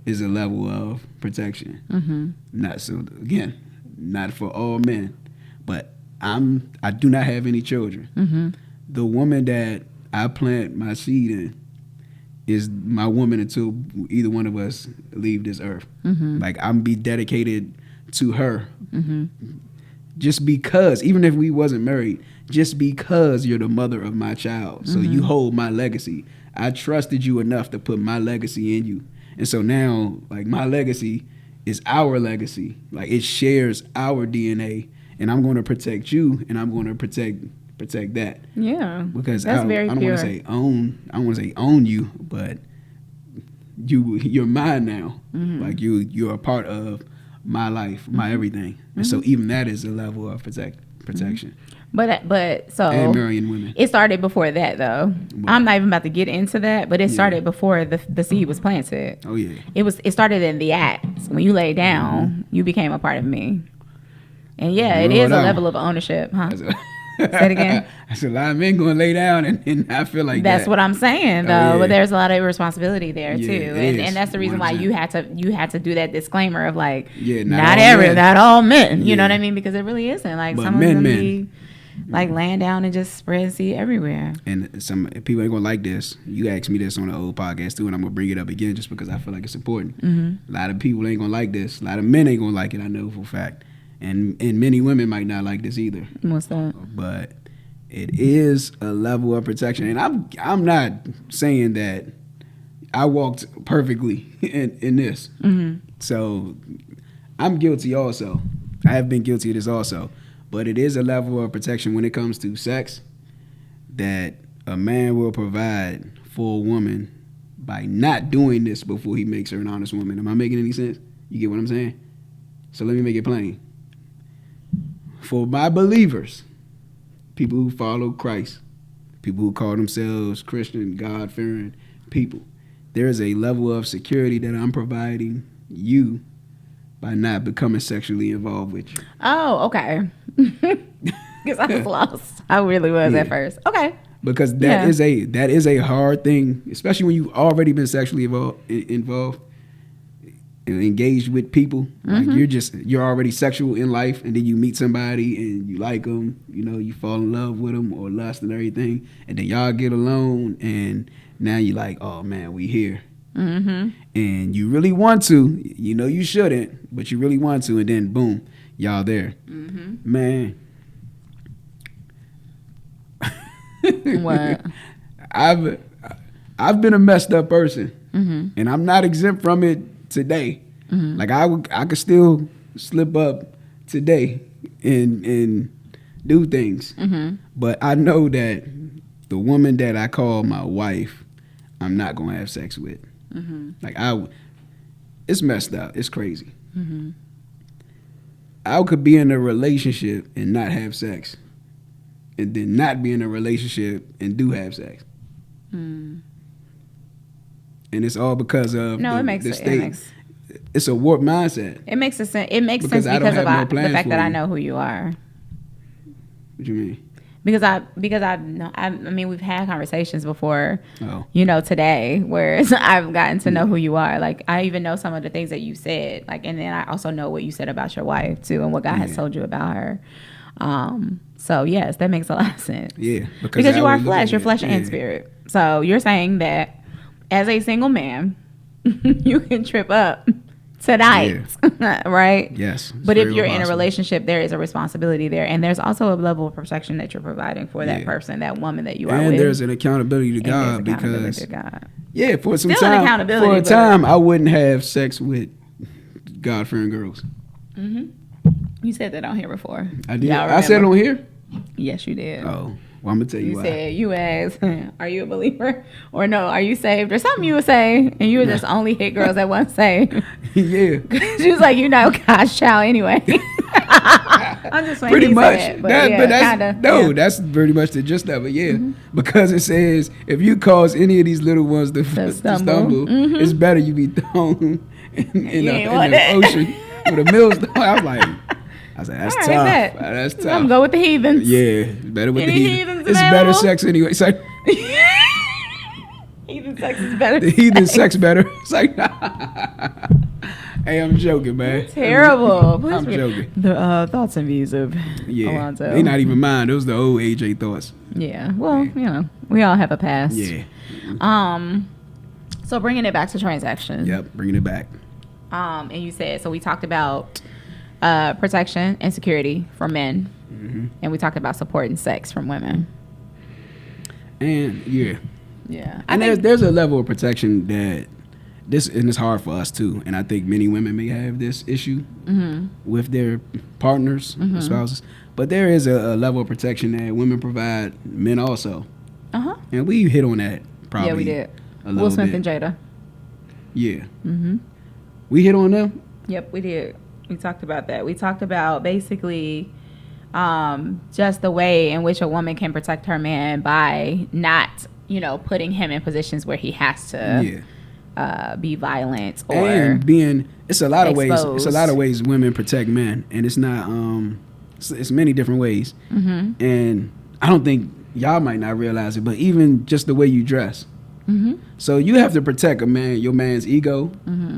is a level of protection. Not for all men, but I do not have any children. The woman that I plant my seed in is my woman until either one of us leave this earth. Like I'm be dedicated to her just because, even if we wasn't married, just because you're the mother of my child, so you hold my legacy. I trusted you enough to put my legacy in you. And so now, like, my legacy is our legacy. Like, it shares our DNA, and I'm going to protect you, and I'm going to protect that.
Yeah.
Because
that's
I
very
don't
pure.
want to say own. I don't want to say own you, but you're mine now. Like, you're a part of my life, my everything. And so even that is a level of protection.
But so
And marrying women.
It started before that, though.
Well,
I'm not even about to get into that, but it started before the seed was planted.
Oh yeah.
It started in the act. When you lay down, you became a part of me. And yeah, it is a level of ownership, huh? Say it again.
That's a lot of men going to lay down, and I feel like
that's what I'm saying, though.
yeah.
But there's a lot of responsibility there
Yeah,
too,
it is.
and that's the reason why
100%.
you had to do that disclaimer of like,
not
not all men. You
Yeah.
know what I mean? Because it really isn't. Like,
But
some
men,
of them
men.
be like laying down and just spread seed everywhere.
And some people ain't gonna like this. You asked me this on the old podcast too, and I'm gonna bring it up again just because I feel like it's important. A lot of people ain't gonna like this. A lot of men ain't gonna like it. I know for a fact, and many women might not like this either.
What's that?
But it is a level of protection, and I'm not saying that I walked perfectly in this. So I'm guilty also. I have been guilty of this also. But it is a level of protection when it comes to sex that a man will provide for a woman by not doing this before he makes her an honest woman. Am I making any sense? You get what I'm saying? So let me make it plain. For my believers, people who follow Christ, people who call themselves Christian, God-fearing people, there is a level of security that I'm providing you by not becoming sexually involved with you.
Oh, okay. Because I was lost. I really was at first. Okay.
Because that is a hard thing, especially when you've already been sexually involved and engaged with people. Like, you're already sexual in life, and then you meet somebody and you like them, you fall in love with them or lust and everything, and then y'all get alone, and now you're like, oh man, we here. And you really want to, you shouldn't, but you really want to, and then boom, y'all there. Man.
What?
I've been a messed up person, and I'm not exempt from it today. Like, I could still slip up today and do things, but I know that the woman that I call my wife, I'm not gonna have sex with. Like, it's messed up. It's crazy. I could be in a relationship and not have sex, and then not be in a relationship and do have sex. And it's all because of the state. It's a warped mindset.
It makes sense. It makes sense because of the fact that I know who you are.
What you mean?
Because I know. I mean, we've had conversations before.
Oh.
Today where I've gotten to know who you are. Like, I even know some of the things that you said. Like, and then I also know what you said about your wife too, and what God has told you about her. So yes, that makes a lot of sense.
Yeah,
because you are flesh. You're flesh and spirit. So you're saying that as a single man, you can trip up tonight, right?
Yes.
But if you're in a relationship, there is a responsibility there, and there's also a level of protection that you're providing for that person, that woman that you are with.
And there's an accountability to God because for some
Still
time,
accountability,
for a time, I wouldn't have sex with God-fearing girls.
You said that on here before.
I did. I said it on here.
Yes, you did.
Oh, well, I'm gonna tell you why.
Said you asked, "Are you a believer or no? Are you saved or something?" You would say, and you would just only hit girls that weren't saved.
Yeah,
she was like, God's child anyway. I'm just
pretty much.
That's
pretty much the gist of it. Yeah, because it says if you cause any of these little ones to stumble, it's better you be thrown in the ocean with a millstone. I was like, that's tough. That's tough.
I'm gonna go with the heathens.
Yeah, better with
Any
the heathens. It's
available?
better sex anyway. It's like
heathen sex is better.
The heathen sex better. It's like, nah. Hey, I'm joking, man.
Terrible.
I'm joking.
The thoughts and views of Alonzo.
They not even mine. Those the old AJ thoughts.
Yeah. Well, we all have a past.
Yeah.
So bringing it back to transactions.
Yep, bringing it back.
And you said, so we talked about Protection and security for men.
Mm-hmm.
And we talked about support and sex from women.
And
Yeah.
And there's a level of protection that and it's hard for us too. And I think many women may have this issue with their partners, or spouses. But there is a level of protection that women provide men also. And we hit on that probably.
Yeah, we did.
Will
Smith and Jada.
Yeah. We hit on them?
Yep, we did. We talked about that. We talked about basically just the way in which a woman can protect her man by not, putting him in positions where he has to be violent or
and being. It's a lot
exposed.
of ways. It's a lot of ways women protect men, and it's not. It's many different ways. And I don't think y'all might not realize it, but even just the way you dress. So you have to protect your man's ego.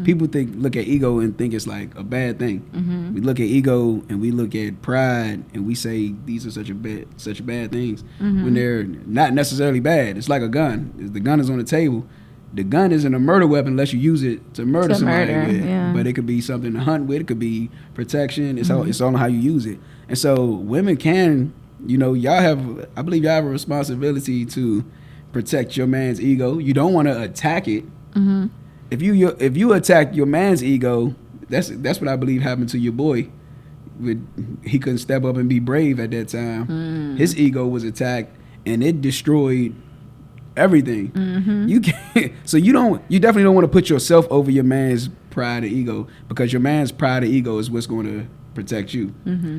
People look at ego and think it's like a bad thing. We look at ego and we look at pride and we say these are such bad things when they're not necessarily bad. It's like a gun. The gun is on the table. The gun isn't a murder weapon unless you use it to murder somebody with.
Yeah.
But it could be something to hunt with. It could be protection. It's all on how you use it. And so women can, I believe y'all have a responsibility to protect your man's ego. You don't want to attack it. If you attack your man's ego, that's what I believe happened to your boy. He couldn't step up and be brave at that time. His ego was attacked and it destroyed everything. You can't. So you definitely don't want to put yourself over your man's pride or ego, because your man's pride or ego is what's going to protect you.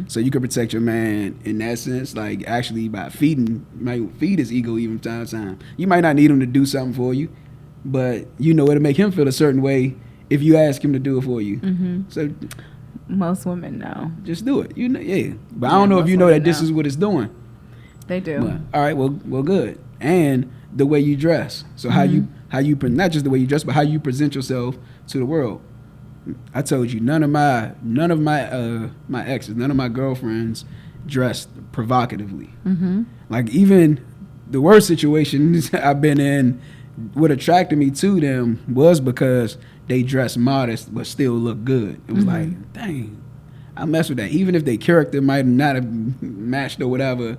So you can protect your man in that sense, like actually by feeding. You might feed his ego even time to time. You might not need him to do something for you, but it'll make him feel a certain way if you ask him to do it for you. So
most women know.
Just do it. But I don't know if you know that this is what it's doing.
They do.
But, all right, well, good. And the way you dress. So how you not just the way you dress, but how you present yourself to the world. I told you none of my exes, none of my girlfriends dressed provocatively. Like even the worst situations I've been in, what attracted me to them was because they dressed modest but still look good. It was like, dang, I mess with that. Even if their character might not have matched or whatever,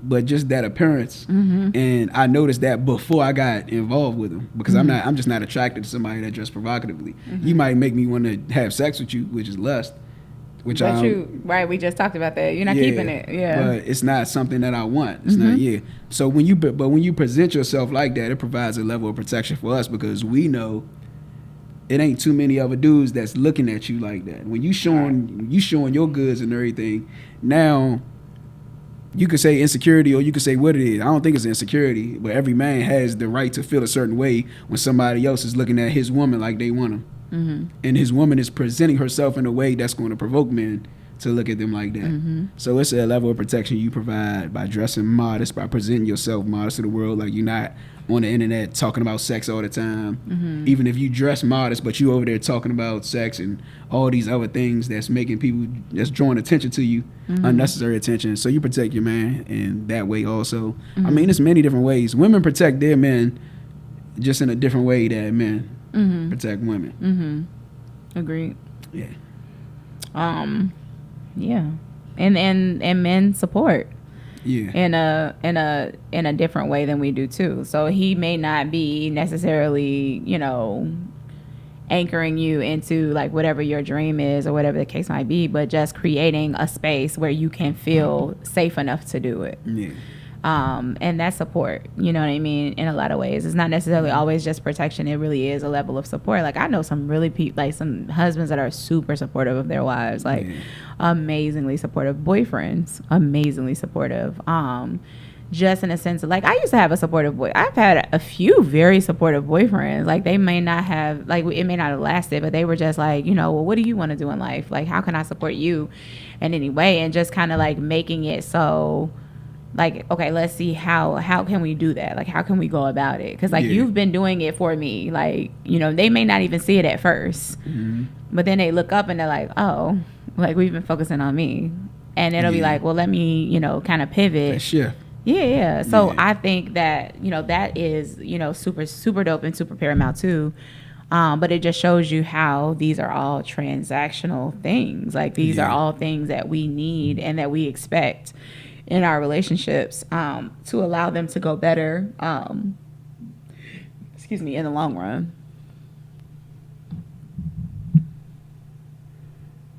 but just that appearance. And I noticed that before I got involved with them, because I'm just not attracted to somebody that dressed provocatively. You might make me want to have sex with you, which is lust. We just talked about that. You're not keeping it. But it's not something that I want. It's not. So when you present yourself like that, it provides a level of protection for us, because we know it ain't too many other dudes that's looking at you like that. When you showing your goods and everything, now you could say insecurity or you could say what it is. I don't think it's insecurity, but every man has the right to feel a certain way when somebody else is looking at his woman like they want him. And his woman is presenting herself in a way that's going to provoke men to look at them like that. So it's a level of protection you provide by dressing modest, by presenting yourself modest to the world. Like you're not on the internet talking about sex all the time. Even if you dress modest, but you over there talking about sex and all these other things that's making people, that's drawing attention to you, unnecessary attention. So you protect your man in that way also. I mean, there's many different ways. Women protect their men just in a different way that men protect women.
Agreed.
Yeah.
Yeah. And men support.
Yeah.
In a different way than we do too. So he may not be necessarily, anchoring you into like whatever your dream is or whatever the case might be, but just creating a space where you can feel safe enough to do it.
Yeah.
And that's support, you know what I mean, in a lot of ways. It's not necessarily always just protection. It really is a level of support. Like I know some really like some husbands that are super supportive of their wives, like amazingly supportive, boyfriends amazingly supportive, just in a sense of like, I used to have a supportive boy. I've had a few very supportive boyfriends. Like they may not have, like it may not have lasted, but they were just like, well, what do you want to do in life? Like, how can I support you in any way? And just kind of like making it so like, okay, let's see how can we do that? Like, how can we go about it? Because like you've been doing it for me. Like, they may not even see it at first, but then they look up and they're like, oh, like we've been focusing on me, and it'll be like, well, let me, kind of pivot.
Sure.
Yeah. So I think that, that is, super, super dope and super paramount too. But it just shows you how these are all transactional things. Like these are all things that we need and that we expect in our relationships to allow them to go better, in the long run.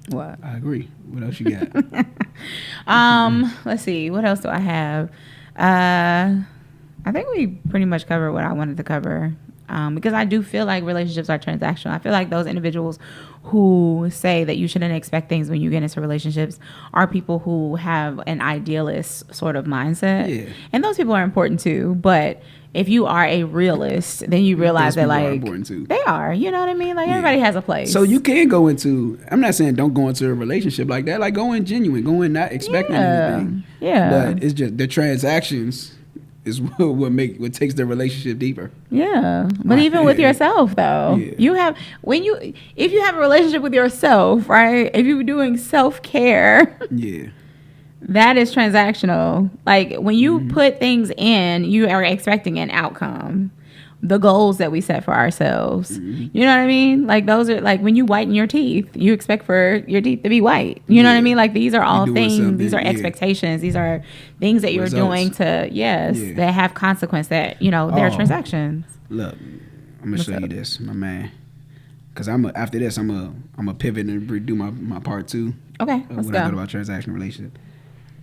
What?
I agree. What else you got?
Let's see. What else do I have? I think we pretty much covered what I wanted to cover. Because I do feel like relationships are transactional. I feel like those individuals who say that you shouldn't expect things when you get into relationships are people who have an idealist sort of mindset. Yeah. And those people are important too. But if you are a realist, then you realize that like they are, you know what I mean? Like everybody has a place.
So you can go into, I'm not saying don't go into a relationship like that. Like go in genuine, go in not expecting anything. Yeah. But it's just the transactions is what takes the relationship deeper.
Yeah. But even with yourself though, if you have a relationship with yourself, right? If you're doing self-care, that is transactional. Like when you put things in, you are expecting an outcome. The goals that we set for ourselves. You know what I mean? Like those are like when you whiten your teeth, you expect for your teeth to be white. You know what I mean? Like these are all things, these are expectations, these are things that you're doing to, that have consequence that, they're transactions.
Look, I'm gonna show you this, my man. Cause after this, I'm a pivot and do my part 2.
Okay, let's go.
I thought about transactional relationship.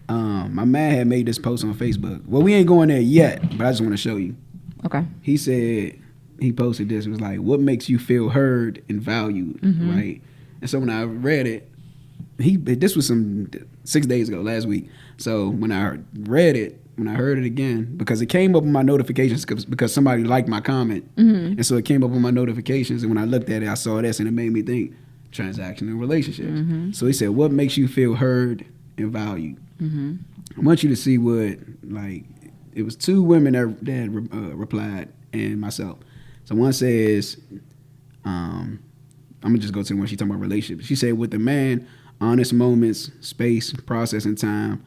My man had made this post on Facebook. Well, we ain't going there yet, but I just want to show you.
Okay.
He said, he posted this. It was like, what makes you feel heard and valued, right? And so when I read it, this was some 6 days ago, last week. So when I read it, when I heard it again, because it came up on my notifications because somebody liked my comment. And so it came up on my notifications. And when I looked at it, I saw this and it made me think transactional relationships. So he said, what makes you feel heard and valued? I want you to see what, like, it was 2 women that had replied and myself. So one says, I'm going to just go to the one she talking about relationships. She said, with the man, honest moments, space, processing time,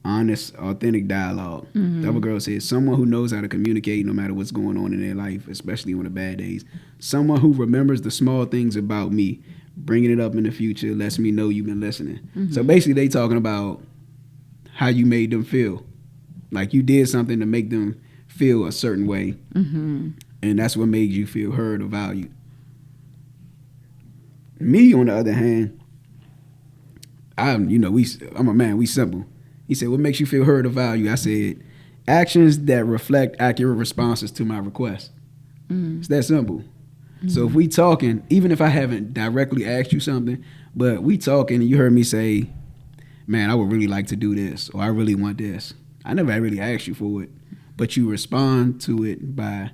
honest, authentic dialogue. The other girl said, someone who knows how to communicate no matter what's going on in their life, especially on the bad days. Someone who remembers the small things about me, bringing it up in the future, lets me know you've been listening. So basically they talking about how you made them feel. Like you did something to make them feel a certain way. And that's what made you feel heard or valued. Me, on the other hand, I'm a man, we simple. He said, what makes you feel heard or valued? I said, actions that reflect accurate responses to my request. It's that simple. So if we talking, even if I haven't directly asked you something, but we talking and you heard me say, man, I would really like to do this, or I really want this. I never really asked you for it, but you respond to it by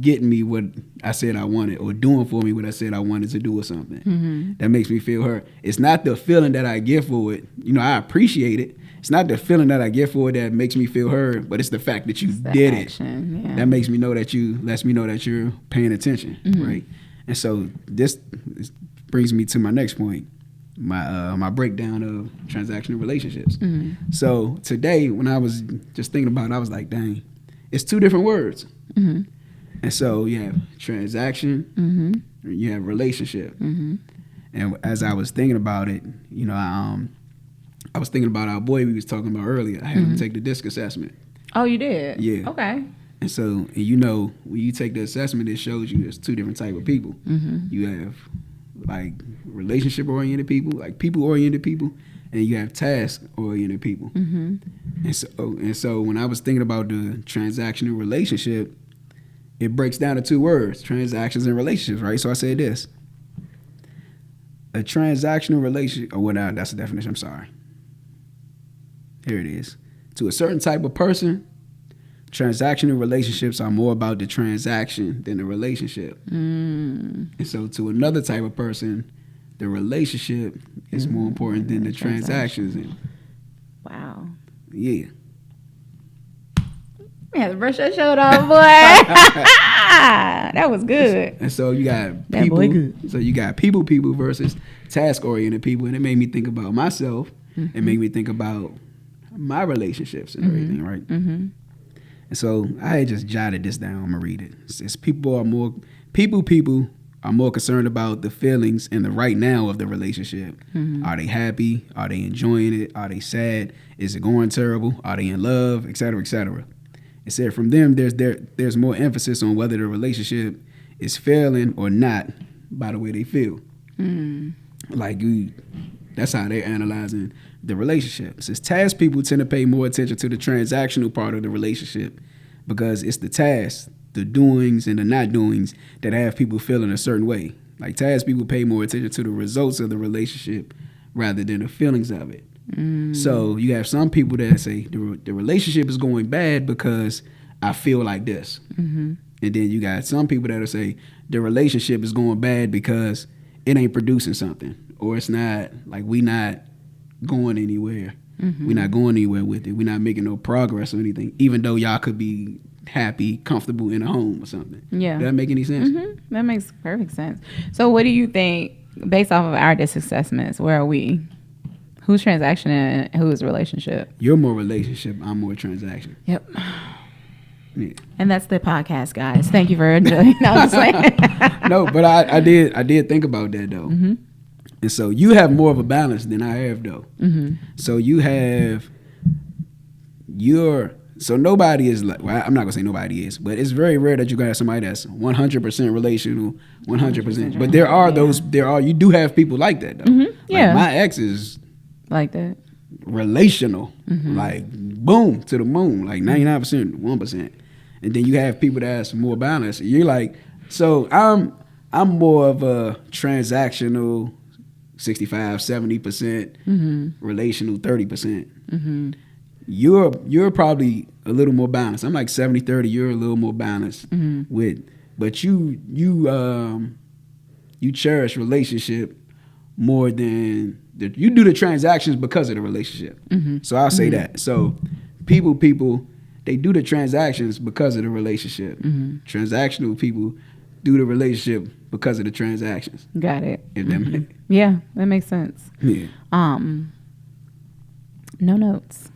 getting me what I said I wanted, or doing for me what I said I wanted to do or something. That makes me feel heard. It's not the feeling that I get for it. I appreciate it. It's not the feeling that I get for it that makes me feel heard, but it's the fact that you did action, it. That makes me know that lets me know that you're paying attention, right? And so this brings me to my next point. My breakdown of transactional relationships. So today, when I was just thinking about it, I was like, dang, it's 2 different words. And so you have transaction, you have relationship. And as I was thinking about it, I was thinking about our boy we was talking about earlier. I had him take the DISC assessment.
Oh, you did?
Yeah.
Okay.
And so, when you take the assessment, it shows you there's 2 different type of people. You have like relationship-oriented people, like people-oriented people, and you have task-oriented people. And so when I was thinking about the transactional relationship, it breaks down to 2 words, transactions and relationships, right? So I said this. A transactional relationship, that's the definition, I'm sorry. Here it is. To a certain type of person, transactional relationships are more about the transaction than the relationship. And so to another type of person, the relationship is more important than the transactions.
Wow.
Yeah.
We had to brush that shoulder off, boy. That was good.
And so you got people. So you got people versus task-oriented people. And it made me think about myself. It made me think about my relationships and everything, right? And so I had just jotted this down. I'm going to read it. It says people are more concerned about the feelings and the right now of the relationship. Are they happy? Are they enjoying it? Are they sad? Is it going terrible? Are they in love? Et cetera, et cetera. It said from them, there's more emphasis on whether the relationship is failing or not by the way they feel. Like that's how they're analyzing the relationship. It says task people tend to pay more attention to the transactional part of the relationship because it's the tasks, the doings and the not doings that have people feeling a certain way. Like task people pay more attention to the results of the relationship rather than the feelings of it. So you have some people that say the relationship is going bad because I feel like this. And then you got some people that'll say the relationship is going bad because it ain't producing something, or it's not, like, we not going anywhere. We're not going anywhere with it. We're not making no progress or anything, even though y'all could be happy, comfortable in a home or something.
Yeah.
Does that make any sense?
That makes perfect sense. So what do you think, based off of our DISC assessments, where are we? Who's transaction and who's relationship?
You're more relationship. I'm more transaction.
Yep.
Yeah.
And that's the podcast, guys. Thank you for enjoying. No, I'm just like
No, but I did think about that though. And so you have more of a balance than I have though. So you have so nobody is like, well, I'm not gonna say nobody is, but it's very rare that you got somebody that's 100% relational, 100%. But there are you do have people like that though.
Yeah.
Like my ex is
like that.
relational, like boom to the moon, like 99%, 1%. And then you have people that's more balanced. You're like, so I'm more of a transactional 65-70%, relational 30%. You're probably a little more balanced. I'm like 70-30. You're a little more balanced but you cherish relationship more than you do the transactions because of the relationship. So I'll say that. So people they do the transactions because of the relationship. Transactional people do the relationship because of the transactions.
Got it.
Yeah,
that makes sense.
Yeah.
No notes.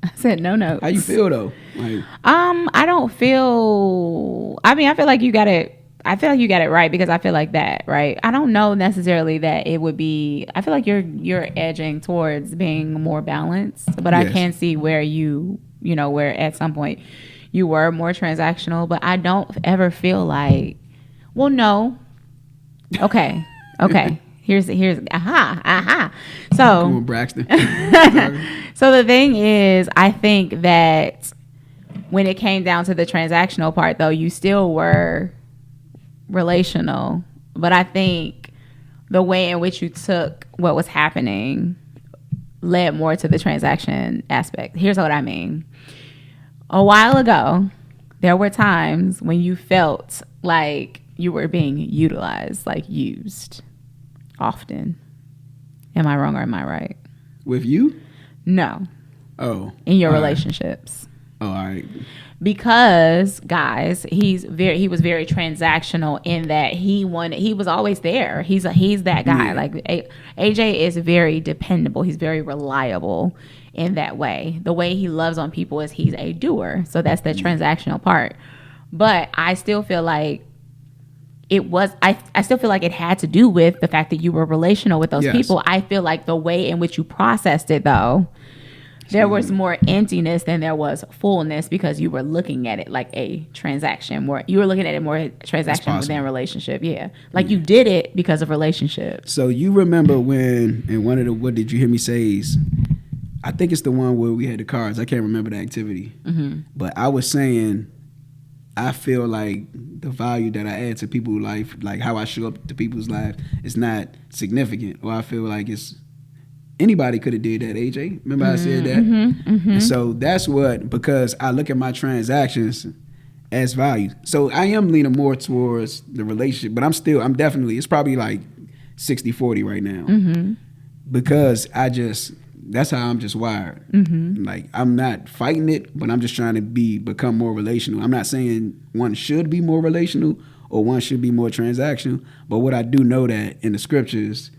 I said no notes.
How you feel though? Like,
I don't feel. I mean, I feel like you got it. I feel like you got it right because I feel like that, right? I don't know necessarily that it would be. I feel like you're edging towards being more balanced, but I can see where where at some point you were more transactional, but I don't ever feel like. Well, no. Okay. Here's aha. So
come on, Braxton.
So the thing is, I think that when it came down to the transactional part, though, you still were relational, but I think the way in which you took what was happening led more to the transaction aspect. Here's what I mean. A while ago, there were times when you felt like you were being utilized, like used often. Am I wrong or am I right?
With you?
No.
Oh.
In your relationships.
Oh, all right.
Because, guys, he was very transactional in that he was always there. He's that guy.
Yeah.
Like AJ is very dependable. He's very reliable in that way. The way he loves on people is he's a doer. So that's the transactional part. But I still feel like I still feel like it had to do with the fact that you were relational with those people. I feel like the way in which you processed it, though, there was more emptiness than there was fullness because you were looking at it like a transaction. You were looking at it more transaction than relationship. Yeah. Like you did it because of relationship.
So you remember when, in one of the What Did You Hear Me Say's, I think it's the one where we had the cards. I can't remember the activity. But I was saying, I feel like the value that I add to people's life, like how I show up to people's life, is not significant. Or I feel like it's anybody could have did that, AJ. Remember I said that? And so that's what, because I look at my transactions as value. So I am leaning more towards the relationship, but I'm definitely, it's probably like 60-40 right now. Because that's how I'm just wired. Like I'm not fighting it, but I'm just trying to become more relational. I'm not saying one should be more relational or one should be more transactional, but what I do know that in the scriptures,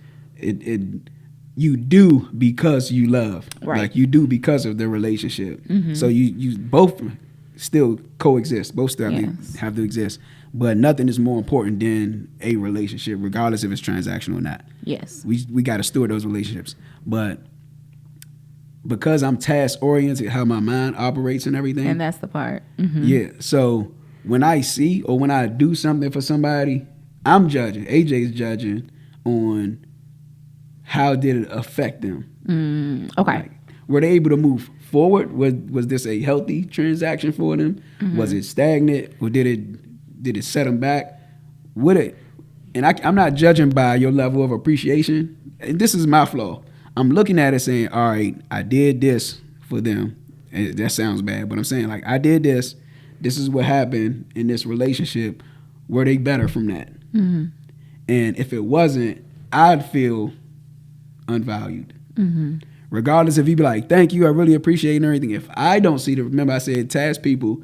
you do because you love.
Right.
Like you do because of the relationship. So you both still coexist. Both still have to exist. but nothing is more important than a relationship, regardless if it's transactional or not.
Yes.
We got to steward those relationships. But because I'm task oriented, how my mind operates and everything.
And that's the part. Mm-hmm.
Yeah. So when I see or when I do something for somebody, I'm judging. AJ's judging on how did it affect them.
Okay.
Like, were they able to move forward? Was this a healthy transaction for them? Mm-hmm. Was it stagnant, or did it set them back? Would it? And I'm not judging by your level of appreciation. And this is my flaw. I'm looking at it saying, all right, I did this for them. And that sounds bad, but I'm saying, like, I did this. This is what happened in this relationship. Were they better from that? Mm-hmm. And if it wasn't, I'd feel unvalued. Mm-hmm. Regardless if you be like, thank you, I really appreciate it and everything. If I don't see remember I said task people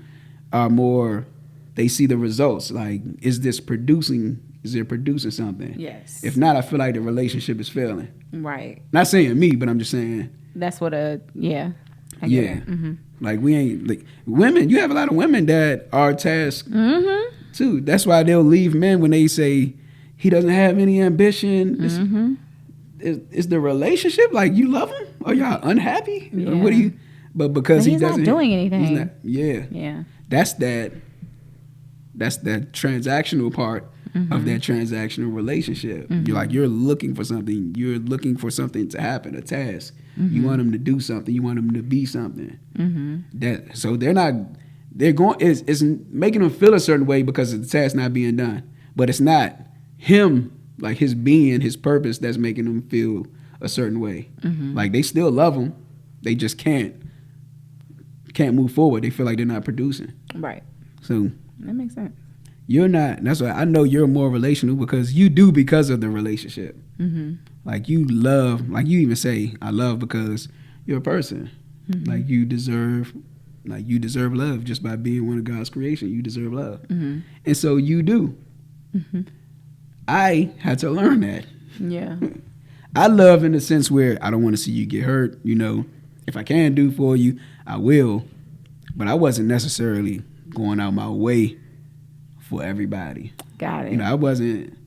are more, they see the results. Like, is it producing something?
Yes.
If not, I feel like the relationship is failing.
Right.
Not saying me, but I'm just saying.
That's what I get it. Mm-hmm.
Like, we ain't, like, women, you have a lot of women that are tasked too. That's why they'll leave men when they say he doesn't have any ambition. Mm-hmm. Is the relationship like you love him? Are y'all unhappy?
Yeah.
Or what do you? But because
he's not doing anything.
He's not, yeah. That's that transactional part of that transactional relationship. Mm-hmm. You're looking for something. You're looking for something to happen, a task. Mm-hmm. You want them to do something. You want them to be something. Mm-hmm. So they're not. They're going. It's making them feel a certain way because the task not being done. But it's not him. Like, his being, his purpose, that's making them feel a certain way. Mm-hmm. Like, they still love him. They just can't move forward. They feel like they're not producing.
Right.
So
that makes sense.
You're not. That's why I know you're more relational, because you do because of the relationship. Mm-hmm. Like, you love, like you even say, I love because you're a person. Mm-hmm. Like, you deserve love just by being one of God's creation. You deserve love. Mm-hmm. And so you do. Mm-hmm. I had to learn that. Yeah. I love in the sense where I don't want to see you get hurt. You know, if I can do for you, I will. But I wasn't necessarily going out my way for everybody.
Got it.
You know, I wasn't.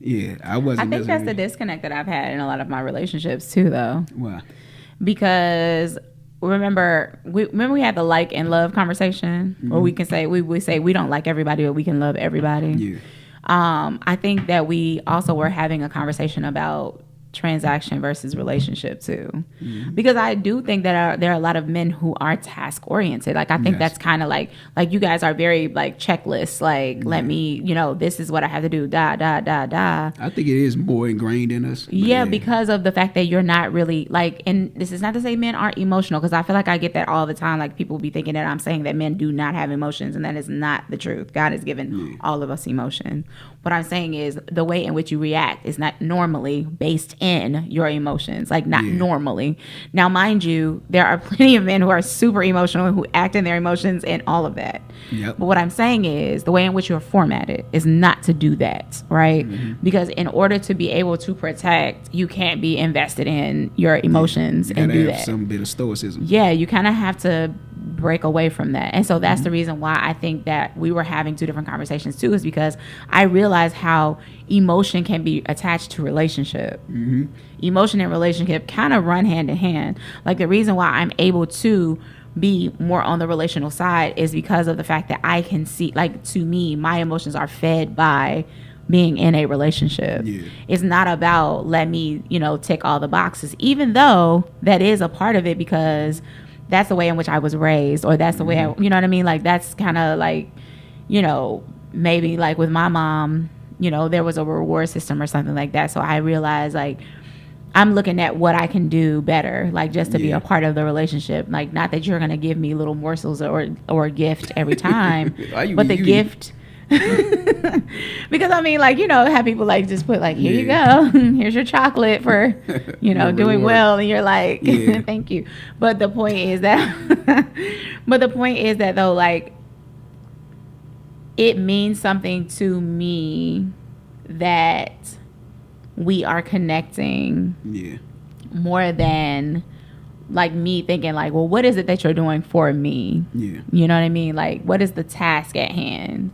I think that's the disconnect that I've had in a lot of my relationships too, though.
Why?
Because remember we had the like and love conversation, mm-hmm. where we can say we say we don't like everybody, but we can love everybody. Yeah. I think that we also were having a conversation about transaction versus relationship too, mm-hmm. because I do think that there are a lot of men who are task oriented. Like, I think that's kind of like you guys are very like checklists. Like, let me, this is what I have to do. Da da da da.
I think it is more ingrained in us.
Yeah, because of the fact that you're not really like, and this is not to say men aren't emotional, because I feel like I get that all the time. Like, people be thinking that I'm saying that men do not have emotions, and that is not the truth. God has given all of us emotion. What I'm saying is the way in which you react is not normally based in your emotions, like not normally. Now, mind you, there are plenty of men who are super emotional and who act in their emotions and all of that. Yep. But what I'm saying is the way in which you're formatted is not to do that, right? Mm-hmm. Because in order to be able to protect, you can't be invested in your emotions and do that.
Some bit of stoicism.
Yeah, you kind of have to break away from that. And so that's the reason why I think that we were having two different conversations too, is because I realized how emotion can be attached to relationship. Mm-hmm. Emotion and relationship kind of run hand in hand. Like, the reason why I'm able to be more on the relational side is because of the fact that I can see, like, to me, my emotions are fed by being in a relationship. It's not about let me, tick all the boxes, even though that is a part of it, because that's the way in which I was raised, or that's the way I, you know what I mean? Like, that's kind of like, maybe like with my mom, there was a reward system or something like that. So I realized, like, I'm looking at what I can do better, like, just to be a part of the relationship. Like, not that you're going to give me little morsels or a gift every time, but the gift. Because I mean, like, have people like just put like, here you go, here's your chocolate for doing reward. Well, and you're like, thank you. But the point is that though, like, it means something to me that we are connecting more than like me thinking like, well, what is it that you're doing for me? You know what I mean? Like, what is the task at hand?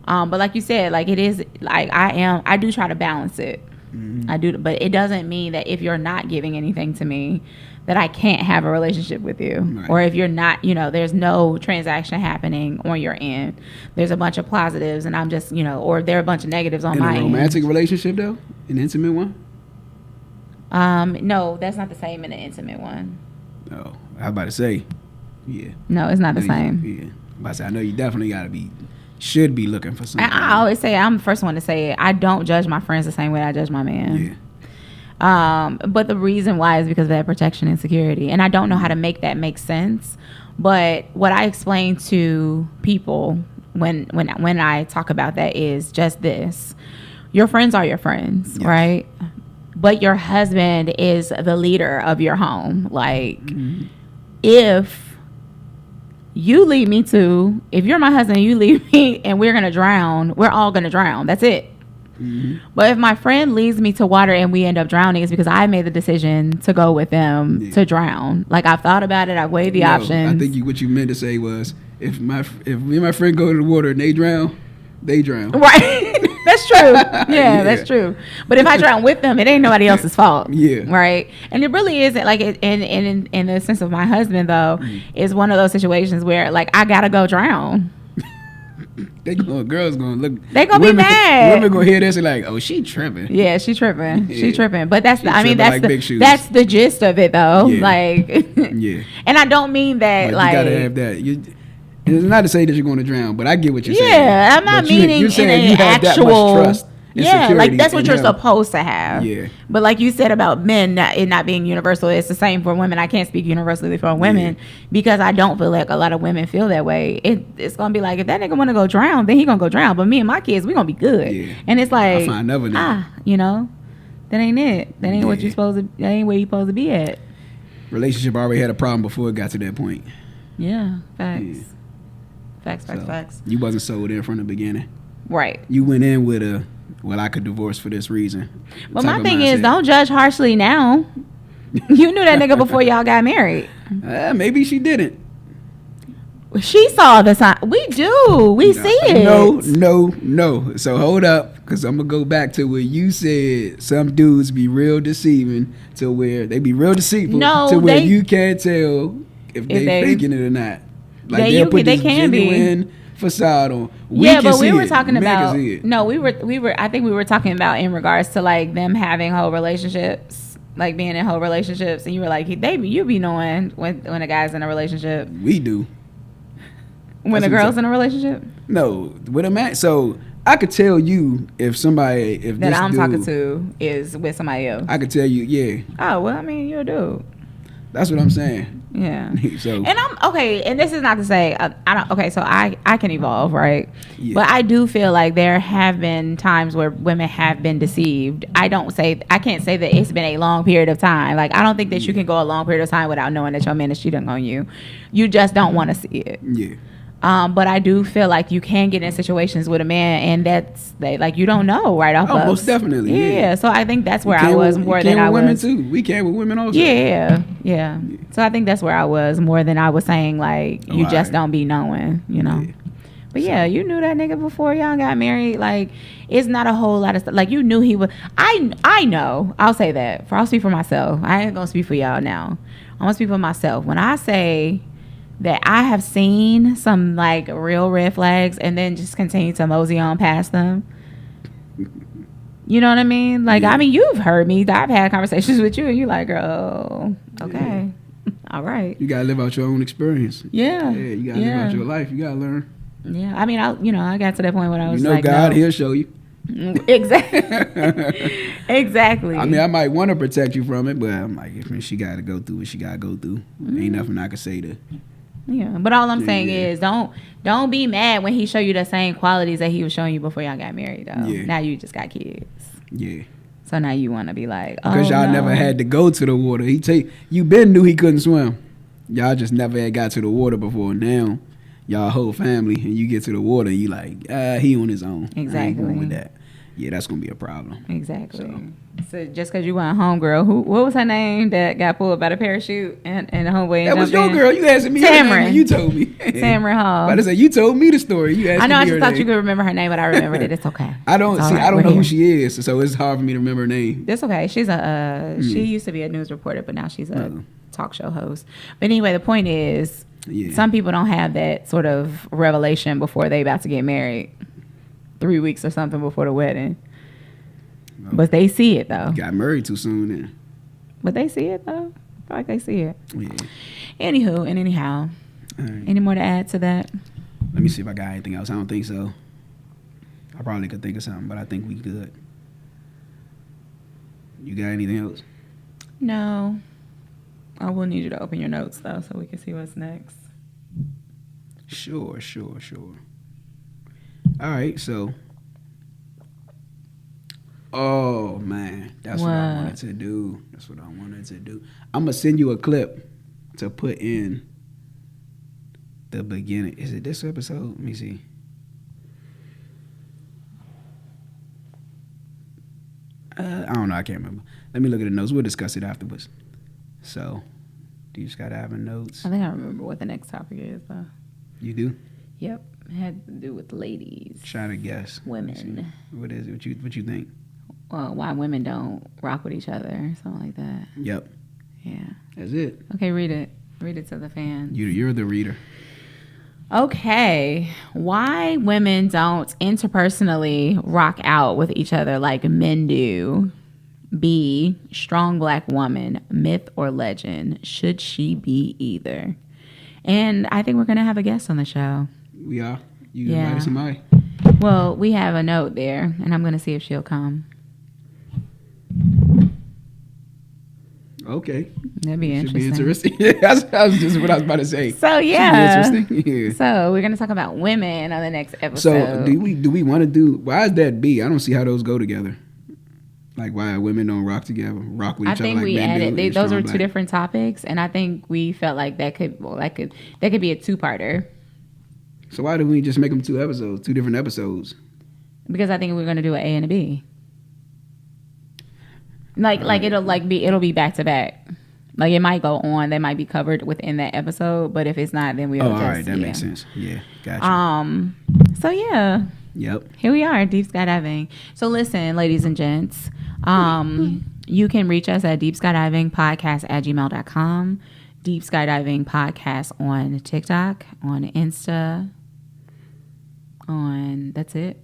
But like you said, like it is like I do try to balance it. I do, but it doesn't mean that if you're not giving anything to me that I can't have a relationship with you. Right. Or if you're not, there's no transaction happening on your end. There's a bunch of positives and I'm just, or there are a bunch of negatives on my end.
In a romantic relationship though? An intimate one?
No, that's not the same in an intimate one.
Oh, I was about to say, yeah.
No, it's not the same.
Yeah. But I say, I know you definitely should be looking for something.
I always say, I'm the first one to say it. I don't judge my friends the same way I judge my man.
Yeah.
But the reason why is because of that protection and security. And I don't know how to make that make sense. But what I explain to people when I talk about that is just this. Your friends are your friends, yes. Right? But your husband is the leader of your home. Like, if you lead me to, if you're my husband, you leave me and we're going to drown, we're all going to drown. That's it. But if my friend leads me to water and we end up drowning, it's because I made the decision to go with them to drown. Like, I've thought about it. I've weighed the options.
I think what you meant to say was, if me and my friend go to the water and they drown, they drown.
Right. That's true. Yeah, that's true. But if I drown with them, it ain't nobody else's fault.
Yeah.
Right. And it really isn't like it. In the sense of my husband, though, is one of those situations where like I gotta go drown.
Girls gonna look.
They gonna be mad.
Women gonna hear this and like, oh, she tripping.
Yeah, she tripping. Yeah. She tripping. But that's
that's
the gist of it, though.
Yeah.
Like,
yeah.
And I don't mean that
but
like
you gotta have that. It's not to say that you're going to drown, but I get what you're saying.
Yeah, I'm not meaning
you're saying
in an actual.
That much trust
yeah, like that's what you're supposed to have.
Yeah.
But like you said about men, it not being universal, it's the same for women. I can't speak universally for women because I don't feel like a lot of women feel that way. It's gonna be like if that nigga want to go drown, then he gonna go drown. But me and my kids, we gonna be good. Yeah. And it's like
I find another
that ain't it. That ain't what you supposed to. That ain't where you supposed to be at.
Relationship already had a problem before it got to that point.
Yeah, facts.
Yeah.
Facts.
You wasn't sold in from the beginning.
Right.
You went in with I could divorce for this reason.
But my thing is, don't judge harshly now. You knew that nigga before y'all got married.
Maybe she didn't.
She saw the sign. We do. We see it.
No. So hold up, because I'm going to go back to where you said some dudes be real deceiving to where they be real deceitful to where you can't tell if they faking it or not. Like they'll put this genuine facade on.
But we were talking about I think we were talking about in regards to like them having whole relationships, like being in whole relationships, and you were like, you be knowing when a guy's in a relationship.
We do.
When a girl's in a relationship?
No, with a man. So I could tell you if that
I'm talking to is with somebody else.
I could tell you, yeah.
Oh well, I mean, you're a dude.
That's what I'm saying.
Yeah.
So,
and I'm okay. And this is not to say I don't. Okay, so I can evolve, right? Yeah. But I do feel like there have been times where women have been deceived. I can't say that it's been a long period of time. Like I don't think that you can go a long period of time without knowing that your man is cheating on you. You just don't want to see it.
Yeah.
But I do feel like you can get in situations with a man, and like you don't know right off.
Most definitely.
Yeah. So I think that's where I was more than I was.
Women too. We can with women also.
Yeah. So I think that's where I was more than I was saying like you just don't be knowing, Yeah. But you knew that nigga before y'all got married. Like it's not a whole lot of stuff. Like you knew he was. I know. I'll say that. I'll speak for myself. I ain't gonna speak for y'all now. I'm gonna speak for myself. When I say that I have seen some like real red flags and then just continue to mosey on past them. You know what I mean? Like, I mean, you've heard me. I've had conversations with you and you like, girl, okay. Yeah. All right.
You got to live out your own experience.
Yeah.
Yeah, you got to live out your life. You got to learn.
Yeah. I mean, I got to that point when I was like,
God, he'll show you.
Exactly. Exactly.
I mean, I might want to protect you from it, but I'm like, if she got to go through what she got to go through, ain't nothing I can say to.
Yeah, but all I'm saying is don't be mad when he show you the same qualities that he was showing you before y'all got married, though. Yeah. Now you just got kids.
Yeah.
So now you want to be like,
because y'all never had to go to the water. You been knew he couldn't swim. Y'all just never had got to the water before. Now y'all whole family and you get to the water and you like, he on his own.
Exactly.
I ain't going with that. yeah, that's gonna be a problem.
Exactly. So just because you want a homegirl, what was her name that got pulled by the parachute and the homeboy?
That was your girl. You asked me her name. You told me.
Tamron Hall.
But I said you told me the story. You asked
I know.
me
I just thought
name.
you could remember her name, but I remembered it. It's okay.
I don't
It's
see.
all right.
I don't
We're
know
here.
who she is, so it's hard for me to remember her name.
That's okay. She's she used to be a news reporter, but now she's a talk show host. But anyway, the point is, some people don't have that sort of revelation before they about to get married, 3 weeks or something before the wedding. But they see it though.
Got married too soon then.
But they see it though. I feel like they see it.
Yeah.
Anywho and anyhow.
Right.
Any more to add to that?
Let me see if I got anything else. I don't think so. I probably could think of something, but I think we good. You got anything else?
No. I will need you to open your notes though so we can see what's next.
Sure. All right, so. Oh man, that's what I wanted to do. I'm gonna send you a clip to put in the beginning. Is it this episode? Let me see. I don't know. I can't remember. Let me look at the notes. We'll discuss it afterwards. So, Deep Skydiving notes.
I think I remember what the next topic is though.
You do?
Yep. It had to do with ladies.
Try to guess.
Women.
What is it? What you think?
Well, why women don't rock with each other or something like that.
Yep.
Yeah.
That's it.
Okay, read it. Read it to the fans.
You're the reader.
Okay. Why women don't interpersonally rock out with each other like men do. B, strong black woman, myth or legend. Should she be either? And I think we're going to have a guest on the show.
We are? You invited somebody?
Well, we have a note there, and I'm going to see if she'll come.
Okay.
That'd be interesting.
Should be interesting. Yeah, that's just what I was about to say.
So, yeah.
Should be interesting. Yeah.
So, we're going to talk about women on the next episode.
So, do we want to do, why is that B? I don't see how those go together. Like, why women don't rock with each other
I
like
think we
men
added
do,
those are
black.
two different topics, and I think we felt like that could be a two-parter.
So why do we just make them two different episodes?
Because I think we're going to do an A and a B. Like it'll be back to back. Like it might go on, they might be covered within that episode, but if it's not, then we'll
all right, that makes sense. Yeah, gotcha.
So yeah.
Yep.
Here we are, Deep Skydiving. So listen, ladies and gents, you can reach us at deepskydivingpodcast@gmail.com, Deep Skydiving Podcast on TikTok, on Insta, that's it.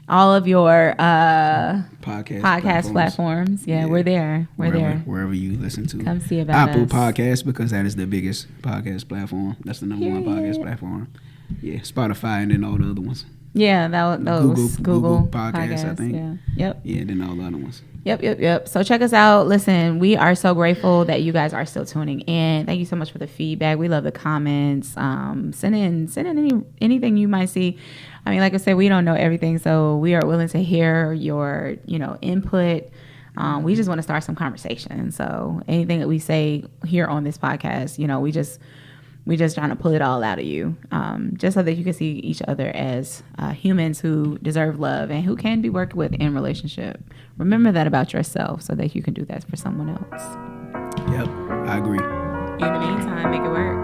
All of your podcast platforms. Yeah, we're there.
Wherever you listen to.
Come see about
Apple
us.
Podcast, because that is the biggest podcast platform. That's the number one podcast platform. Yeah, Spotify and then all the other ones.
Yeah, those Google
Podcasts, I think.
Yeah. Yep.
Yeah, then all the other ones.
Yep. So check us out. Listen, we are so grateful that you guys are still tuning in. Thank you so much for the feedback. We love the comments. Send in anything you might see. I mean, like I said, we don't know everything, so we are willing to hear your, input. We just want to start some conversation. So anything that we say here on this podcast, we just trying to pull it all out of you, just so that you can see each other as humans who deserve love and who can be worked with in relationship. Remember that about yourself so that you can do that for someone else.
Yep, I agree.
In the meantime, make it work.